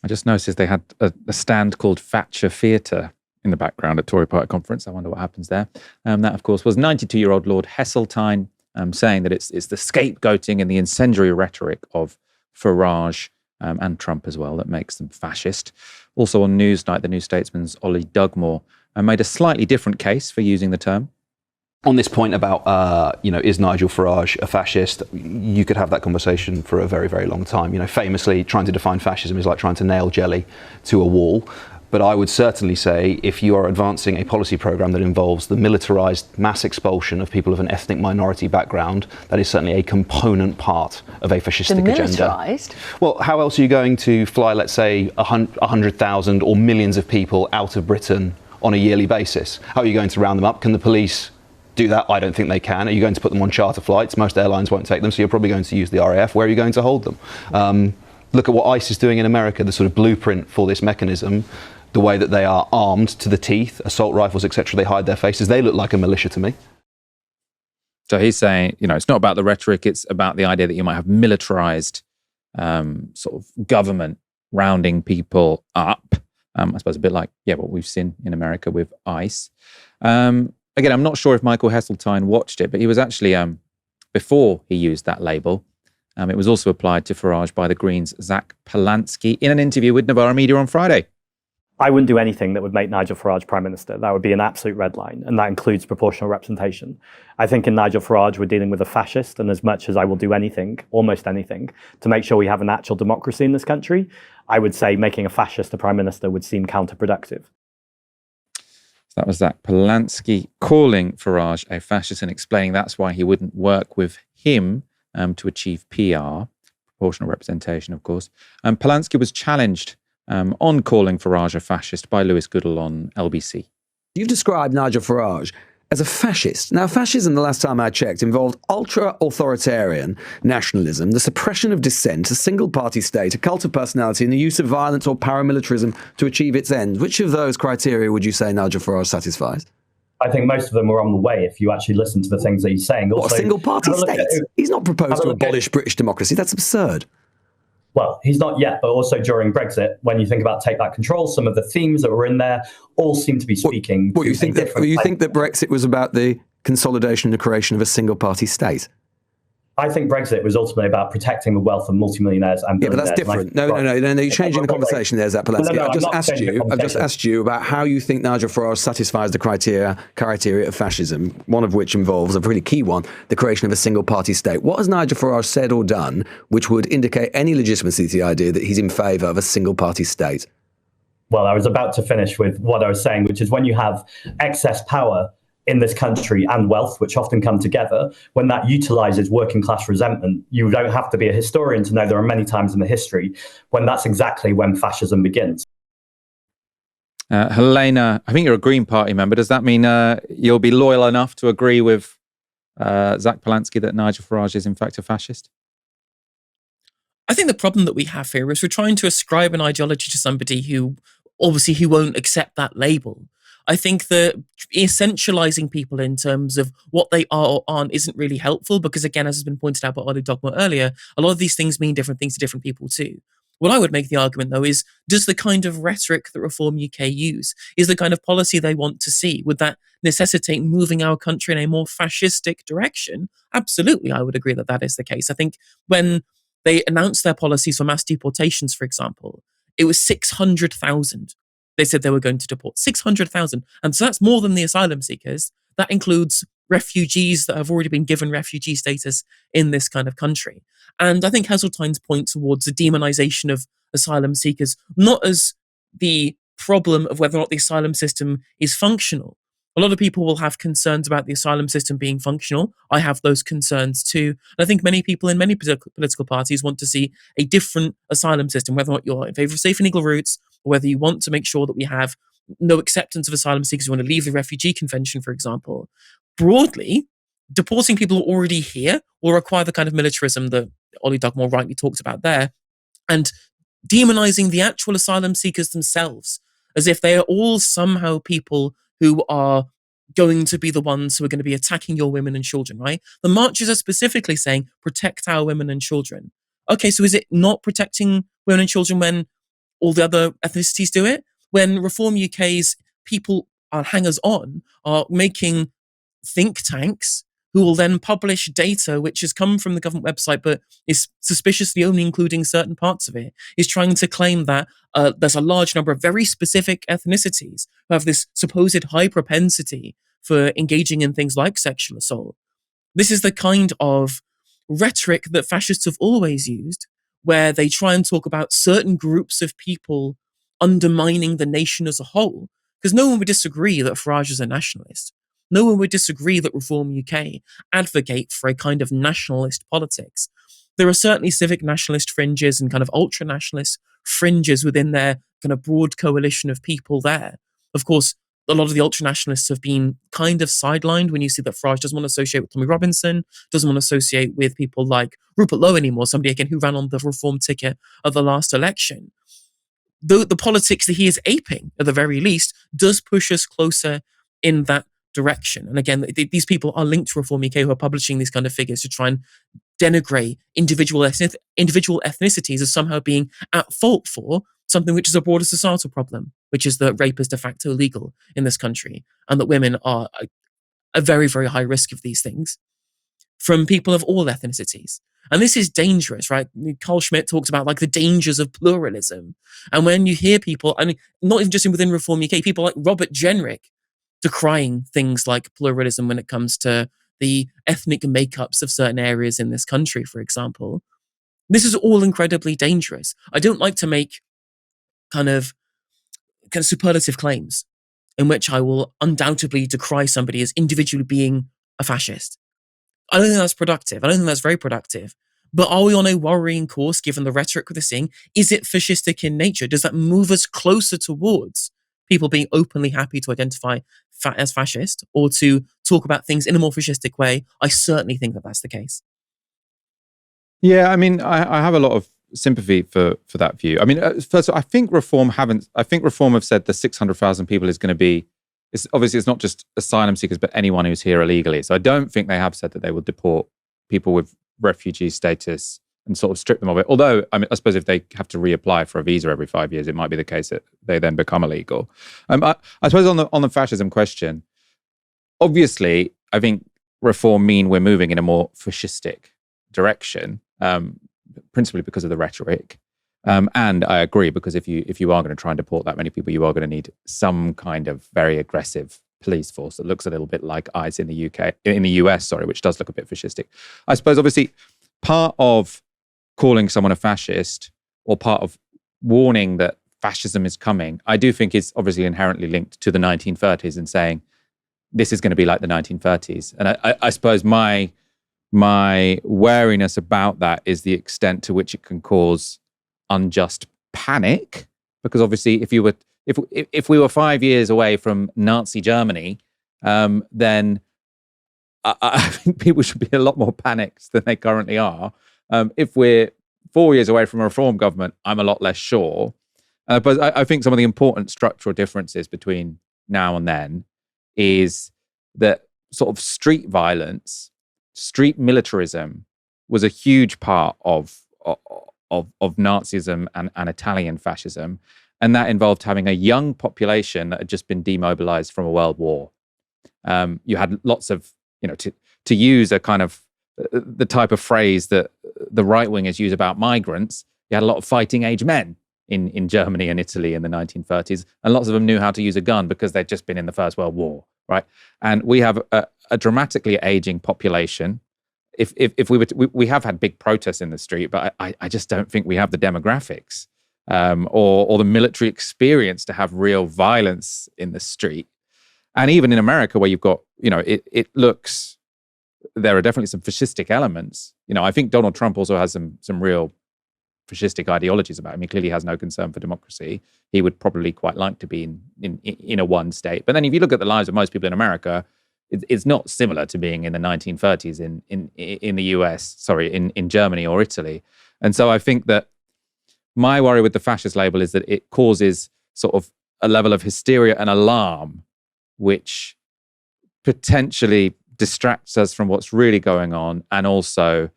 I just noticed they had a stand called Thatcher Theatre in the background at Tory Party conference. I wonder what happens there. That, of course, was 92-year-old Lord Heseltine saying that it's the scapegoating and the incendiary rhetoric of Farage and Trump as well, that makes them fascist. Also on Newsnight, the New Statesman's Ollie Dugmore made a slightly different case for using the term. On this point about, is Nigel Farage a fascist? You could have that conversation for a very, very long time. Famously, trying to define fascism is like trying to nail jelly to a wall. But I would certainly say if you are advancing a policy program that involves the militarized mass expulsion of people of an ethnic minority background, that is certainly a component part of a fascistic agenda. Well, how else are you going to fly, let's say, 100,000 or millions of people out of Britain on a yearly basis? How are you going to round them up? Can the police do that? I don't think they can. Are you going to put them on charter flights? Most airlines won't take them, so you're probably going to use the RAF. Where are you going to hold them? Look at what ICE is doing in America, the sort of blueprint for this mechanism, the way that they are armed to the teeth, assault rifles, etc. They hide their faces. They look like a militia to me. So he's saying, it's not about the rhetoric, it's about the idea that you might have militarized sort of government rounding people up. I suppose a bit like, what we've seen in America with ICE. Again, I'm not sure if Michael Heseltine watched it, but he was actually, before he used that label, it was also applied to Farage by the Greens' Zach Polansky in an interview with Novara Media on Friday. I wouldn't do anything that would make Nigel Farage Prime Minister. That would be an absolute red line, and that includes proportional representation. I think in Nigel Farage, we're dealing with a fascist, and as much as I will do anything, almost anything, to make sure we have an actual democracy in this country, I would say making a fascist a Prime Minister would seem counterproductive. So that was Zach Polansky calling Farage a fascist and explaining that's why he wouldn't work with him to achieve PR, proportional representation, of course. Polansky was challenged on calling Farage a fascist by Lewis Goodall on LBC. You've described Nigel Farage as a fascist. Now, fascism, the last time I checked, involved ultra-authoritarian nationalism, the suppression of dissent, a single-party state, a cult of personality, and the use of violence or paramilitarism to achieve its ends. Which of those criteria would you say Nigel Farage satisfies? I think most of them are on the way if you actually listen to the things that he's saying. Also, what, a single-party state? He's not proposed to abolish British democracy. That's absurd. Well, he's not yet, but also during Brexit, when you think about Take Back Control, some of the themes that were in there all seem to be speaking. You think that Brexit was about the consolidation and the creation of a single-party state? I think Brexit was ultimately about protecting the wealth of multimillionaires and billionaires. Yeah, but that's different. No, you're changing the conversation there, Zach Polansky. I've just asked you about how you think Nigel Farage satisfies the criteria of fascism, one of which involves, a really key one, the creation of a single-party state. What has Nigel Farage said or done which would indicate any legitimacy to the idea that he's in favour of a single-party state? Well, I was about to finish with what I was saying, which is when you have excess power in this country and wealth, which often come together, when that utilizes working class resentment, you don't have to be a historian to know there are many times in the history when that's exactly when fascism begins. Helena, I think you're a Green Party member. Does that mean you'll be loyal enough to agree with Zach Polansky that Nigel Farage is in fact a fascist? I think the problem that we have here is we're trying to ascribe an ideology to somebody who obviously won't accept that label. I think that essentializing people in terms of what they are or aren't isn't really helpful because, again, as has been pointed out by Ollie Dogma earlier, a lot of these things mean different things to different people too. What I would make the argument, though, is does the kind of rhetoric that Reform UK use, is the kind of policy they want to see, would that necessitate moving our country in a more fascistic direction? Absolutely, I would agree that that is the case. I think when they announced their policies for mass deportations, for example, it was 600,000. They said they were going to deport 600,000. And so that's more than the asylum seekers. That includes refugees that have already been given refugee status in this kind of country. And I think Heseltine's point towards the demonization of asylum seekers, not as the problem of whether or not the asylum system is functional. A lot of people will have concerns about the asylum system being functional. I have those concerns too. And I think many people in many political parties want to see a different asylum system, whether or not you're in favour of safe and legal routes, or whether you want to make sure that we have no acceptance of asylum seekers who want to leave the Refugee Convention, for example. Broadly, deporting people who are already here will require the kind of militarism that Ollie Dugmore rightly talked about there, and demonising the actual asylum seekers themselves, as if they are all somehow people who are going to be the ones who are going to be attacking your women and children, right? The marches are specifically saying, protect our women and children. Okay, so is it not protecting women and children when all the other ethnicities do it? When Reform UK's people are hangers-on, are making think tanks who will then publish data which has come from the government website but is suspiciously only including certain parts of it, is trying to claim that there's a large number of very specific ethnicities who have this supposed high propensity for engaging in things like sexual assault. This is the kind of rhetoric that fascists have always used, where they try and talk about certain groups of people undermining the nation as a whole. Because no one would disagree that Farage is a nationalist. No one would disagree that Reform UK advocate for a kind of nationalist politics. There are certainly civic nationalist fringes and kind of ultra-nationalist fringes within their kind of broad coalition of people there. Of course, a lot of the ultra-nationalists have been kind of sidelined when you see that Farage doesn't want to associate with Tommy Robinson, doesn't want to associate with people like Rupert Lowe anymore, somebody again who ran on the Reform ticket of the last election. The politics that he is aping, at the very least, does push us closer in that direction. And again, these people are linked to Reform UK who are publishing these kind of figures to try and denigrate individual ethnicities as somehow being at fault for something which is a broader societal problem, which is that rape is de facto legal in this country and that women are a very, very high risk of these things from people of all ethnicities. And this is dangerous, right? Carl Schmitt talks about like the dangers of pluralism. And when you hear people, I mean, not even just within Reform UK, people like Robert Jenrick decrying things like pluralism when it comes to the ethnic makeups of certain areas in this country, for example. This is all incredibly dangerous. I don't like to make kind of superlative claims in which I will undoubtedly decry somebody as individually being a fascist. I don't think that's productive. I don't think that's very productive. But are we on a worrying course given the rhetoric we're seeing? Is it fascistic in nature? Does that move us closer towards people being openly happy to identify as fascist or to talk about things in a more fascistic way? I certainly think that that's the case. Yeah, I mean, I have a lot of sympathy for that view. I mean, first of all, I think Reform have said the 600,000 people is going to be, obviously it's not just asylum seekers, but anyone who's here illegally. So I don't think they have said that they will deport people with refugee status and sort of strip them of it. Although, I mean, I suppose if they have to reapply for a visa every 5 years, it might be the case that they then become illegal. I suppose on the fascism question, obviously, I think Reform mean we're moving in a more fascistic direction, principally because of the rhetoric. And I agree, because if you are going to try and deport that many people, you are going to need some kind of very aggressive police force that looks a little bit like ICE in the US, which does look a bit fascistic. I suppose, obviously, part of calling someone a fascist or part of warning that fascism is coming, I do think is obviously inherently linked to the 1930s and saying this is going to be like the 1930s. And I suppose my wariness about that is the extent to which it can cause unjust panic, because obviously if we were 5 years away from Nazi Germany, then I think people should be a lot more panicked than they currently are. If we're 4 years away from a reform government, I'm a lot less sure. But I think some of the important structural differences between now and then is that sort of street violence, street militarism was a huge part of Nazism and Italian fascism. And that involved having a young population that had just been demobilized from a world war. You had lots of, to use a kind of the type of phrase that the right wingers use about migrants, you had a lot of fighting age men in Germany and Italy in the 1930s. And lots of them knew how to use a gun because they'd just been in the First World War, right? And we have a dramatically aging population. If we have had big protests in the street, but I just don't think we have the demographics or the military experience to have real violence in the street. And even in America, where you've got, it looks, there are definitely some fascistic elements. I think Donald Trump also has some real fascistic ideologies about him. He clearly has no concern for democracy. He would probably quite like to be in a one state. But then if you look at the lives of most people in America, it's not similar to being in the 1930s in the US, in Germany or Italy. And so I think that my worry with the fascist label is that it causes sort of a level of hysteria and alarm, which potentially distracts us from what's really going on, and also,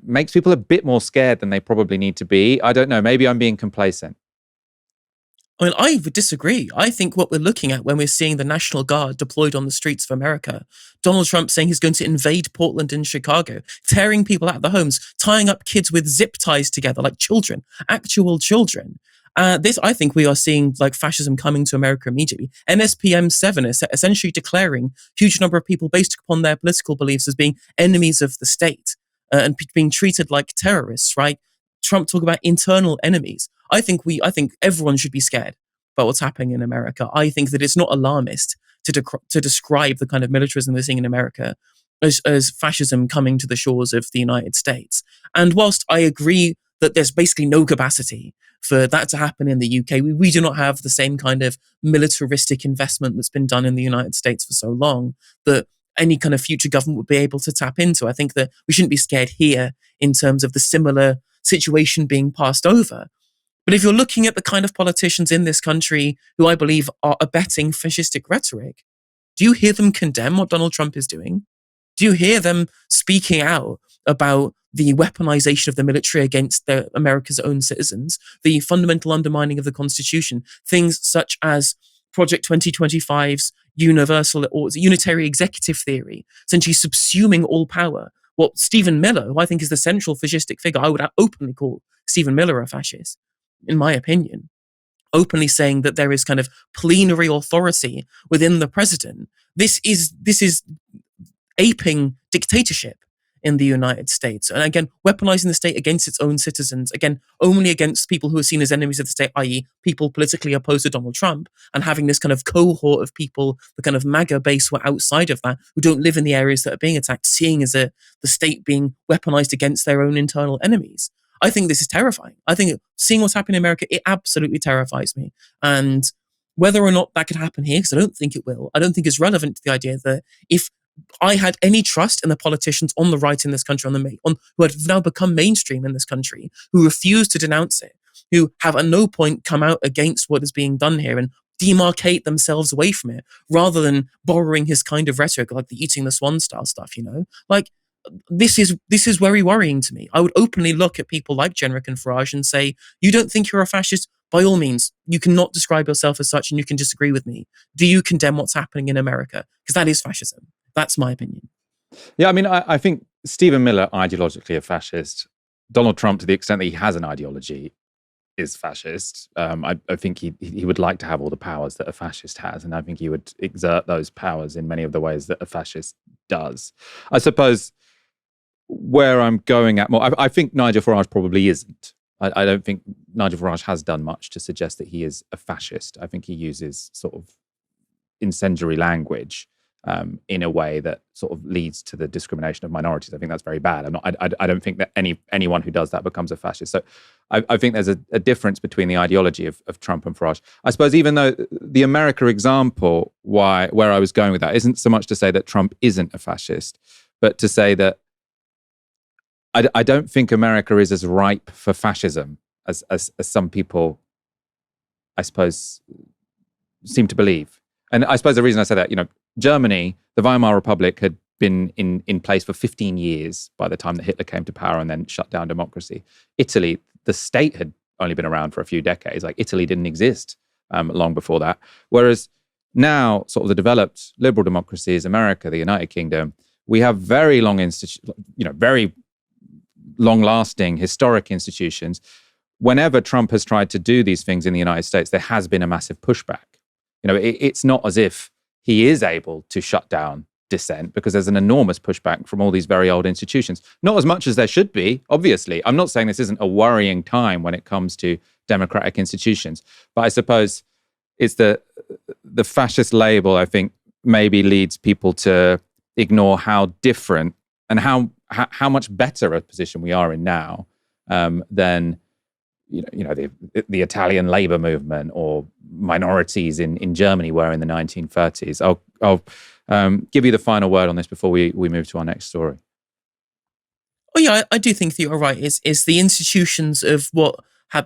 makes people a bit more scared than they probably need to be. I don't know, maybe I'm being complacent. I mean, I would disagree. I think what we're looking at when we're seeing the National Guard deployed on the streets of America, Donald Trump saying he's going to invade Portland and Chicago, tearing people out of their homes, tying up kids with zip ties together like children, actual children. This, I think we are seeing like fascism coming to America immediately. NSPM 7 is essentially declaring huge number of people based upon their political beliefs as being enemies of the state and being treated like terrorists, right? Trump talk about internal enemies. I think everyone should be scared about what's happening in America. I think that it's not alarmist to describe the kind of militarism we're seeing in America as fascism coming to the shores of the United States. And whilst I agree that there's basically no capacity for that to happen in the UK, we do not have the same kind of militaristic investment that's been done in the United States for so long that any kind of future government would be able to tap into. I think that we shouldn't be scared here in terms of the similar situation being passed over. But if you're looking at the kind of politicians in this country who I believe are abetting fascistic rhetoric, do you hear them condemn what Donald Trump is doing? Do you hear them speaking out about the weaponization of the military against America's own citizens, the fundamental undermining of the Constitution, things such as Project 2025's universal or unitary executive theory, essentially subsuming all power? What Stephen Miller, who I think is the central fascistic figure, I would openly call Stephen Miller a fascist, in my opinion, openly saying that there is kind of plenary authority within the president. This is aping dictatorship in the United States. And again, weaponizing the state against its own citizens, again, only against people who are seen as enemies of the state, i.e. people politically opposed to Donald Trump, and having this kind of cohort of people, the kind of MAGA base who are outside of that, who don't live in the areas that are being attacked, seeing as the state being weaponized against their own internal enemies. I think this is terrifying. I think seeing what's happening in America, it absolutely terrifies me. And whether or not that could happen here, because I don't think it will, I don't think it's relevant to the idea that if I had any trust in the politicians on the right in this country, who have now become mainstream in this country, who refuse to denounce it, who have at no point come out against what is being done here and demarcate themselves away from it, rather than borrowing his kind of rhetoric, like the eating the swan style stuff, like this is very worrying to me. I would openly look at people like Jenrick and Farage and say, you don't think you're a fascist? By all means, you cannot describe yourself as such and you can disagree with me. Do you condemn what's happening in America? Because that is fascism. That's my opinion. Yeah, I mean, I think Stephen Miller, ideologically a fascist. Donald Trump, to the extent that he has an ideology, is fascist. I think he would like to have all the powers that a fascist has, and I think he would exert those powers in many of the ways that a fascist does. I suppose where I'm going at more, I think Nigel Farage probably isn't. I don't think Nigel Farage has done much to suggest that he is a fascist. I think he uses sort of incendiary language in a way that sort of leads to the discrimination of minorities. I think that's very bad. I don't think that anyone who does that becomes a fascist. So I think there's a difference between the ideology of Trump and Farage. I suppose even though the America example, where I was going with that, isn't so much to say that Trump isn't a fascist, but to say that I don't think America is as ripe for fascism as some people, I suppose, seem to believe. And I suppose the reason I say that, Germany, the Weimar Republic, had been in place for 15 years by the time that Hitler came to power and then shut down democracy. Italy, the state had only been around for a few decades. Like Italy didn't exist long before that. Whereas now, sort of the developed liberal democracies, America, the United Kingdom, we have very very long-lasting historic institutions. Whenever Trump has tried to do these things in the United States, there has been a massive pushback. It's not as if he is able to shut down dissent, because there's an enormous pushback from all these very old institutions. Not as much as there should be, obviously. I'm not saying this isn't a worrying time when it comes to democratic institutions, but I suppose it's the fascist label, I think, maybe leads people to ignore how different and how much better a position we are in now than the Italian labor movement or minorities in Germany were in the 1930s. I'll give you the final word on this before we move to our next story. Oh yeah, I do think that you're right. Is the institutions of what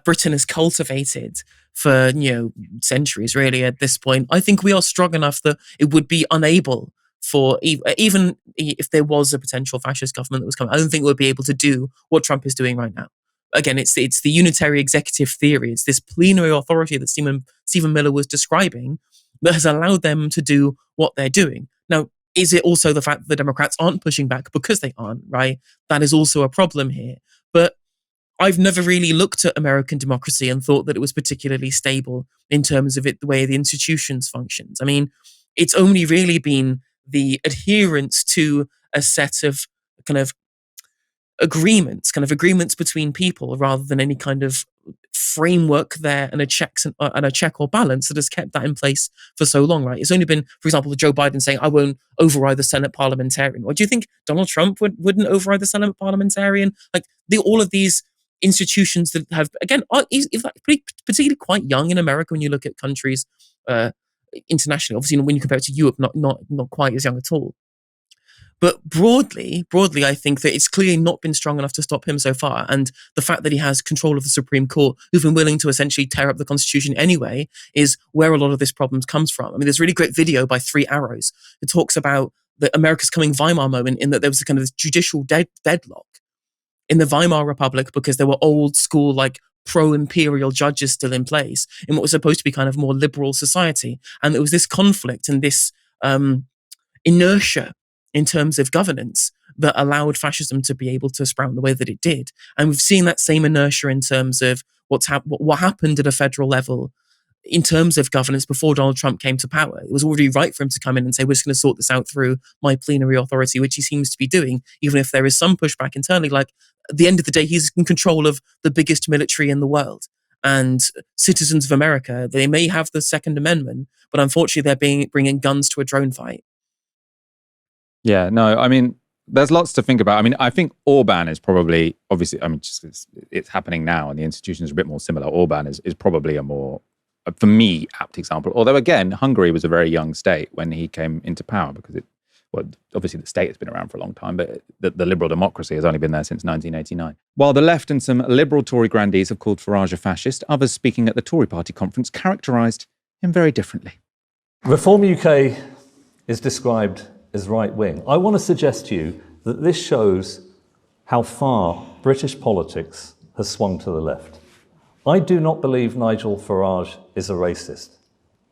Britain has cultivated for centuries, really. At this point, I think we are strong enough that it would be unable for even if there was a potential fascist government that was coming. I don't think we'll be able to do what Trump is doing right now. again, it's the unitary executive theory. It's this plenary authority that Stephen Miller was describing that has allowed them to do what they're doing. Now, is it also the fact that the Democrats aren't pushing back because they aren't, right? That is also a problem here. But I've never really looked at American democracy and thought that it was particularly stable in terms of the way the institutions functions. I mean, it's only really been the adherence to a set of kind of agreements between people rather than any kind of framework there and a check or balance that has kept that in place for so long, right? It's only been, for example, Joe Biden saying, I won't override the Senate parliamentarian. Or do you think Donald Trump wouldn't override the Senate parliamentarian? Like all of these institutions that have, again, are particularly quite young in America when you look at countries internationally. Obviously, when you compare it to Europe, not quite as young at all. But broadly, I think that it's clearly not been strong enough to stop him so far. And the fact that he has control of the Supreme Court, who've been willing to essentially tear up the Constitution anyway, is where a lot of this problem comes from. I mean, there's a really great video by Three Arrows that talks about the America's coming Weimar moment, in that there was a kind of judicial deadlock in the Weimar Republic because there were old school, like, pro-imperial judges still in place in what was supposed to be kind of more liberal society. And there was this conflict and this inertia in terms of governance that allowed fascism to be able to sprout in the way that it did. And we've seen that same inertia in terms of what happened at a federal level in terms of governance before Donald Trump came to power. It was already right for him to come in and say, we're just going to sort this out through my plenary authority, which he seems to be doing, even if there is some pushback internally. Like, at the end of the day, he's in control of the biggest military in the world. And citizens of America, they may have the Second Amendment, but unfortunately they're bringing guns to a drone fight. Yeah, no, I mean, there's lots to think about. I mean, I think Orban is probably, obviously, I mean, just it's happening now and the institutions are a bit more similar. Orban is probably a more, for me, apt example. Although, again, Hungary was a very young state when he came into power because obviously the state has been around for a long time, but the liberal democracy has only been there since 1989. While the left and some liberal Tory grandees have called Farage a fascist, others speaking at the Tory party conference characterised him very differently. Reform UK is described as right-wing. I want to suggest to you that this shows how far British politics has swung to the left. I do not believe Nigel Farage is a racist,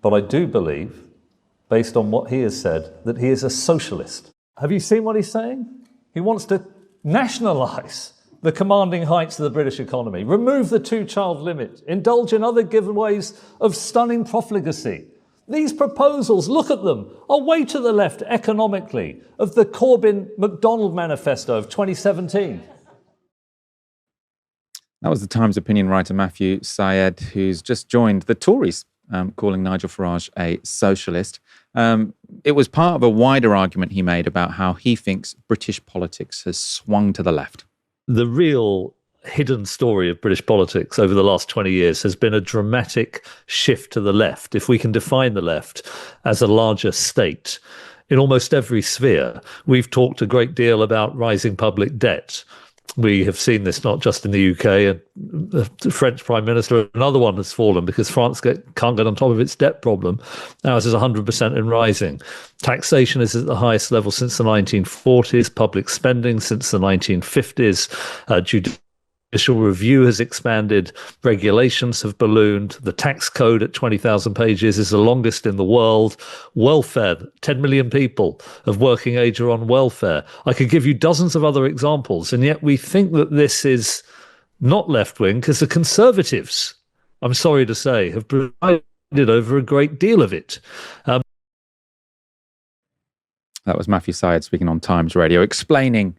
but I do believe, based on what he has said, that he is a socialist. Have you seen what he's saying? He wants to nationalise the commanding heights of the British economy, remove the two-child limit, indulge in other giveaways of stunning profligacy. These proposals, look at them, are way to the left economically of the Corbyn-McDonald manifesto of 2017. That was the Times opinion writer Matthew Syed, who's just joined the Tories, calling Nigel Farage a socialist. It was part of a wider argument he made about how he thinks British politics has swung to the left. The real hidden story of British politics over the last 20 years has been a dramatic shift to the left, if we can define the left as a larger state. In almost every sphere, we've talked a great deal about rising public debt. We have seen this not just in the UK, and the French Prime Minister, another one has fallen because France can't get on top of its debt problem. Ours is 100% and rising. Taxation is at the highest level since the 1940s, public spending since the 1950s, judicial review has expanded, regulations have ballooned, the tax code at 20,000 pages is the longest in the world. Welfare, 10 million people of working age are on welfare. I could give you dozens of other examples, and yet we think that this is not left-wing because the Conservatives, I'm sorry to say, have presided over a great deal of it. That was Matthew Syed speaking on Times Radio, explaining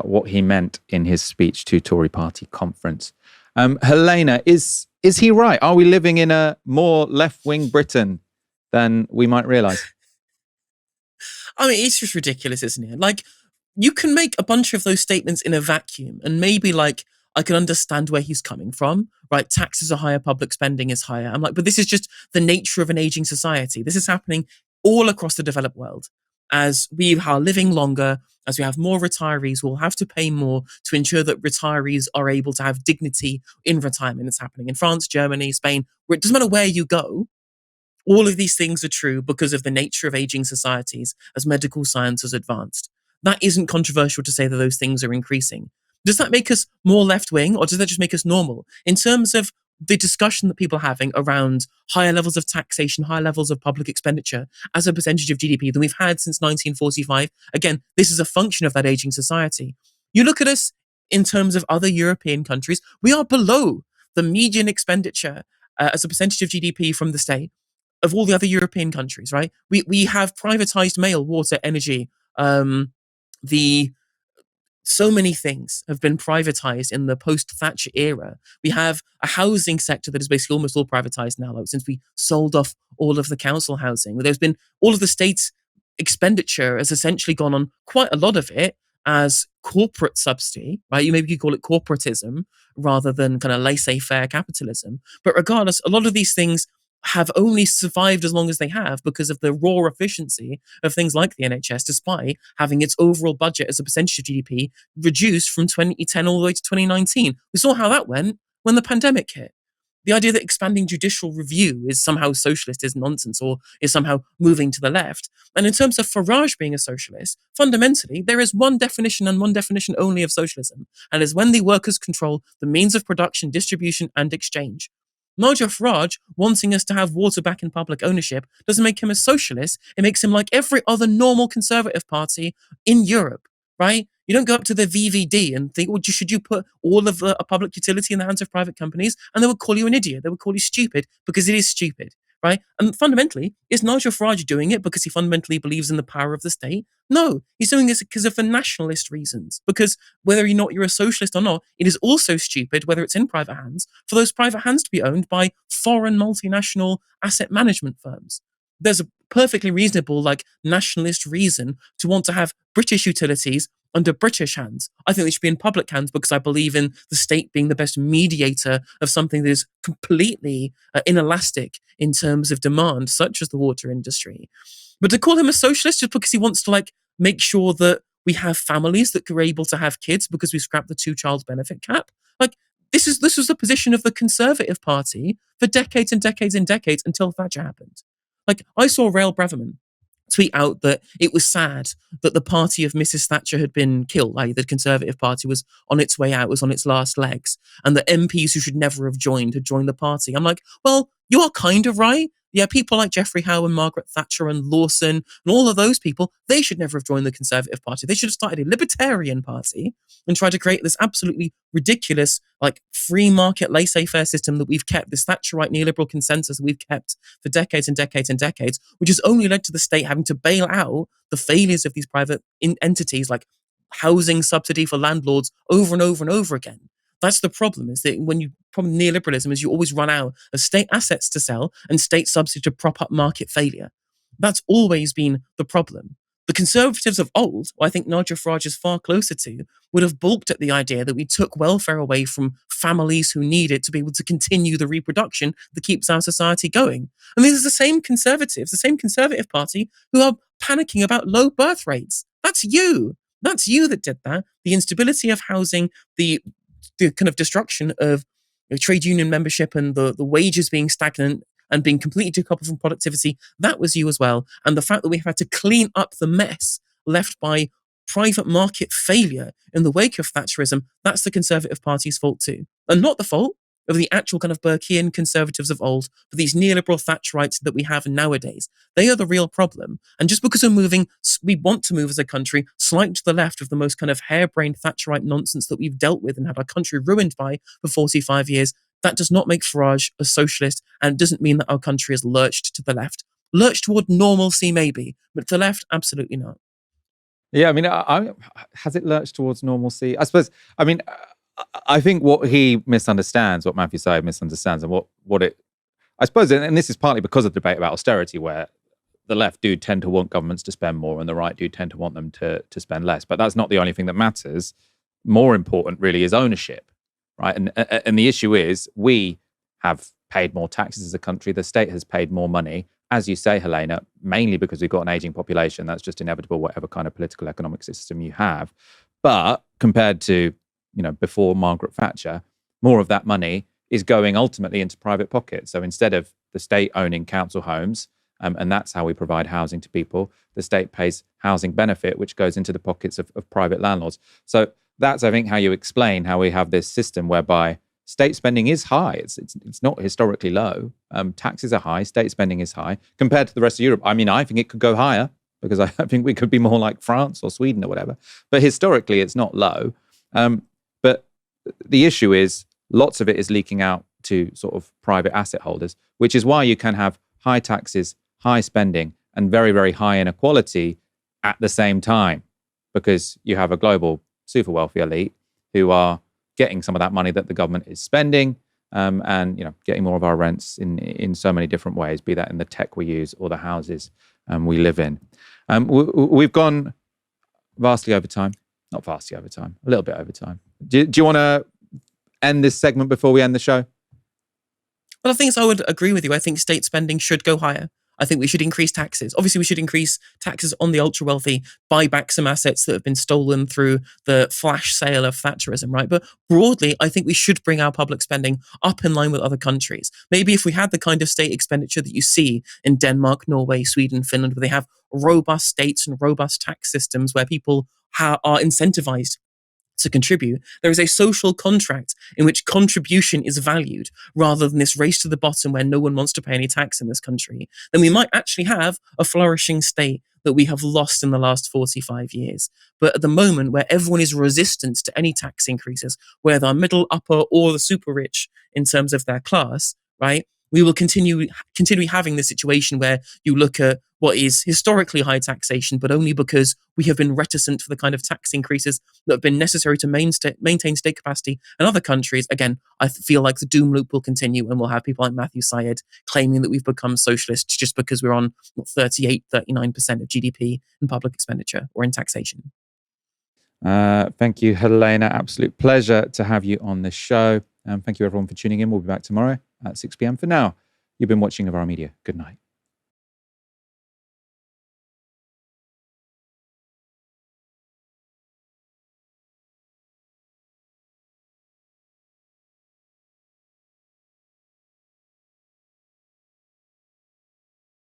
what he meant in his speech to Tory party conference. Helena, is he right? Are we living in a more left-wing Britain than we might realise? I mean, it's just ridiculous, isn't it? Like, you can make a bunch of those statements in a vacuum and maybe, like, I can understand where he's coming from, right? Taxes are higher, public spending is higher. I'm like, but this is just the nature of an aging society. This is happening all across the developed world. As we are living longer, as we have more retirees, we'll have to pay more to ensure that retirees are able to have dignity in retirement. It's happening in France, Germany, Spain, where it doesn't matter where you go. All of these things are true because of the nature of aging societies as medical science has advanced. That isn't controversial to say that those things are increasing. Does that make us more left-wing, or does that just make us normal? In terms of the discussion that people are having around higher levels of taxation, higher levels of public expenditure as a percentage of GDP than we've had since 1945. Again, this is a function of that aging society. You look at us in terms of other European countries, we are below the median expenditure as a percentage of GDP from the state of all the other European countries, right? We have privatized mail, water, energy. So many things have been privatized in the post-Thatcher era. We have a housing sector that is basically almost all privatized now, like, since we sold off all of the council housing. There's been all of the state's expenditure has essentially gone on, quite a lot of it, as corporate subsidy, right? You could call it corporatism rather than kind of laissez-faire capitalism. But regardless, a lot of these things have only survived as long as they have because of the raw efficiency of things like the NHS, despite having its overall budget as a percentage of GDP reduced from 2010 all the way to 2019. We saw how that went when the pandemic hit. The idea that expanding judicial review is somehow socialist is nonsense, or is somehow moving to the left. And in terms of Farage being a socialist, fundamentally, there is one definition and one definition only of socialism, and is when the workers control the means of production, distribution, and exchange. Nigel Farage wanting us to have water back in public ownership doesn't make him a socialist. It makes him like every other normal conservative party in Europe, right? You don't go up to the VVD and think, well, should you put all of a public utility in the hands of private companies? And they would call you an idiot. They would call you stupid because it is stupid, right? And fundamentally, is Nigel Farage doing it because he fundamentally believes in the power of the state? No, he's doing this because of the nationalist reasons. Because whether or not you're a socialist or not, it is also stupid, whether it's in private hands, for those private hands to be owned by foreign multinational asset management firms. There's a perfectly reasonable, nationalist reason to want to have British utilities under British hands. I think they should be in public hands because I believe in the state being the best mediator of something that is completely inelastic in terms of demand, such as the water industry. But to call him a socialist just because he wants to make sure that we have families that are able to have kids because we scrapped the 2-child benefit cap, this was the position of the Conservative Party for decades and decades and decades until Thatcher happened. I saw Rael Braverman tweet out that it was sad that the party of Mrs. Thatcher had been killed, i.e. the Conservative Party was on its way out, was on its last legs, and the MPs who should never have joined had joined the party. I'm like, well, you are kind of right. Yeah, people like Geoffrey Howe and Margaret Thatcher and Lawson and all of those people, they should never have joined the Conservative Party. They should have started a libertarian party and tried to create this absolutely ridiculous, free market laissez-faire system that we've kept, this Thatcherite neoliberal consensus that we've kept for decades and decades and decades, which has only led to the state having to bail out the failures of these private entities, like housing subsidy for landlords, over and over and over again. That's the problem, is that problem neoliberalism is you always run out of state assets to sell and state subsidy to prop up market failure. That's always been the problem. The Conservatives of old, who I think Nigel Farage is far closer to, would have balked at the idea that we took welfare away from families who need it to be able to continue the reproduction that keeps our society going. And these are the same Conservatives, the same Conservative Party, who are panicking about low birth rates. That's you. That's you that did that. The instability of housing, the kind of destruction of trade union membership and the wages being stagnant and being completely decoupled from productivity, that was you as well. And the fact that we've had to clean up the mess left by private market failure in the wake of Thatcherism, that's the Conservative Party's fault too. And not the fault of the actual kind of Burkean Conservatives of old, but these neoliberal Thatcherites that we have nowadays. They are the real problem. And just because we want to move as a country slightly to the left of the most kind of harebrained Thatcherite nonsense that we've dealt with and had our country ruined by for 45 years, that does not make Farage a socialist, and it doesn't mean that our country has lurched to the left. Lurched toward normalcy, maybe, but to the left, absolutely not. Yeah, has it lurched towards normalcy? I suppose, I think what he misunderstands, what Matthew Syed misunderstands, and what it, I suppose, and this is partly because of the debate about austerity, where the left do tend to want governments to spend more and the right do tend to want them to spend less. But that's not the only thing that matters. More important, really, is ownership, right? And the issue is we have paid more taxes as a country. The state has paid more money, as you say, Helena, mainly because we've got an aging population. That's just inevitable, whatever kind of political economic system you have. But compared to before Margaret Thatcher, more of that money is going ultimately into private pockets. So instead of the state owning council homes, and that's how we provide housing to people, the state pays housing benefit, which goes into the pockets of private landlords. So that's, I think, how you explain how we have this system whereby state spending is high. It's not historically low. Taxes are high. State spending is high compared to the rest of Europe. I mean, I think it could go higher because I think we could be more like France or Sweden or whatever. But historically, it's not low. But the issue is lots of it is leaking out to sort of private asset holders, which is why you can have high taxes, high spending, and very, very high inequality at the same time, because you have a global super wealthy elite who are getting some of that money that the government is spending, and getting more of our rents in so many different ways, be that in the tech we use or the houses we live in. We've gone vastly over time. Not vastly over time, a little bit over time. Do you want to end this segment before we end the show? Well, I think I would agree with you. I think state spending should go higher. I think we should increase taxes. Obviously, we should increase taxes on the ultra wealthy, buy back some assets that have been stolen through the flash sale of Thatcherism, right? But broadly, I think we should bring our public spending up in line with other countries. Maybe if we had the kind of state expenditure that you see in Denmark, Norway, Sweden, Finland, where they have robust states and robust tax systems where people are incentivized to contribute, there is a social contract in which contribution is valued rather than this race to the bottom where no one wants to pay any tax in this country, then we might actually have a flourishing state that we have lost in the last 45 years. But at the moment, where everyone is resistant to any tax increases, whether they're middle, upper, or the super rich in terms of their class, right, we will continue having this situation where you look at what is historically high taxation, but only because we have been reticent for the kind of tax increases that have been necessary to maintain state capacity. And other countries, again, I feel like the doom loop will continue, and we'll have people like Matthew Syed claiming that we've become socialist just because we're on 38, 39% of GDP in public expenditure or in taxation. Thank you, Helena. Absolute pleasure to have you on this show. Thank you, everyone, for tuning in. We'll be back tomorrow at 6 p.m. For now, you've been watching Novara Media. Good night.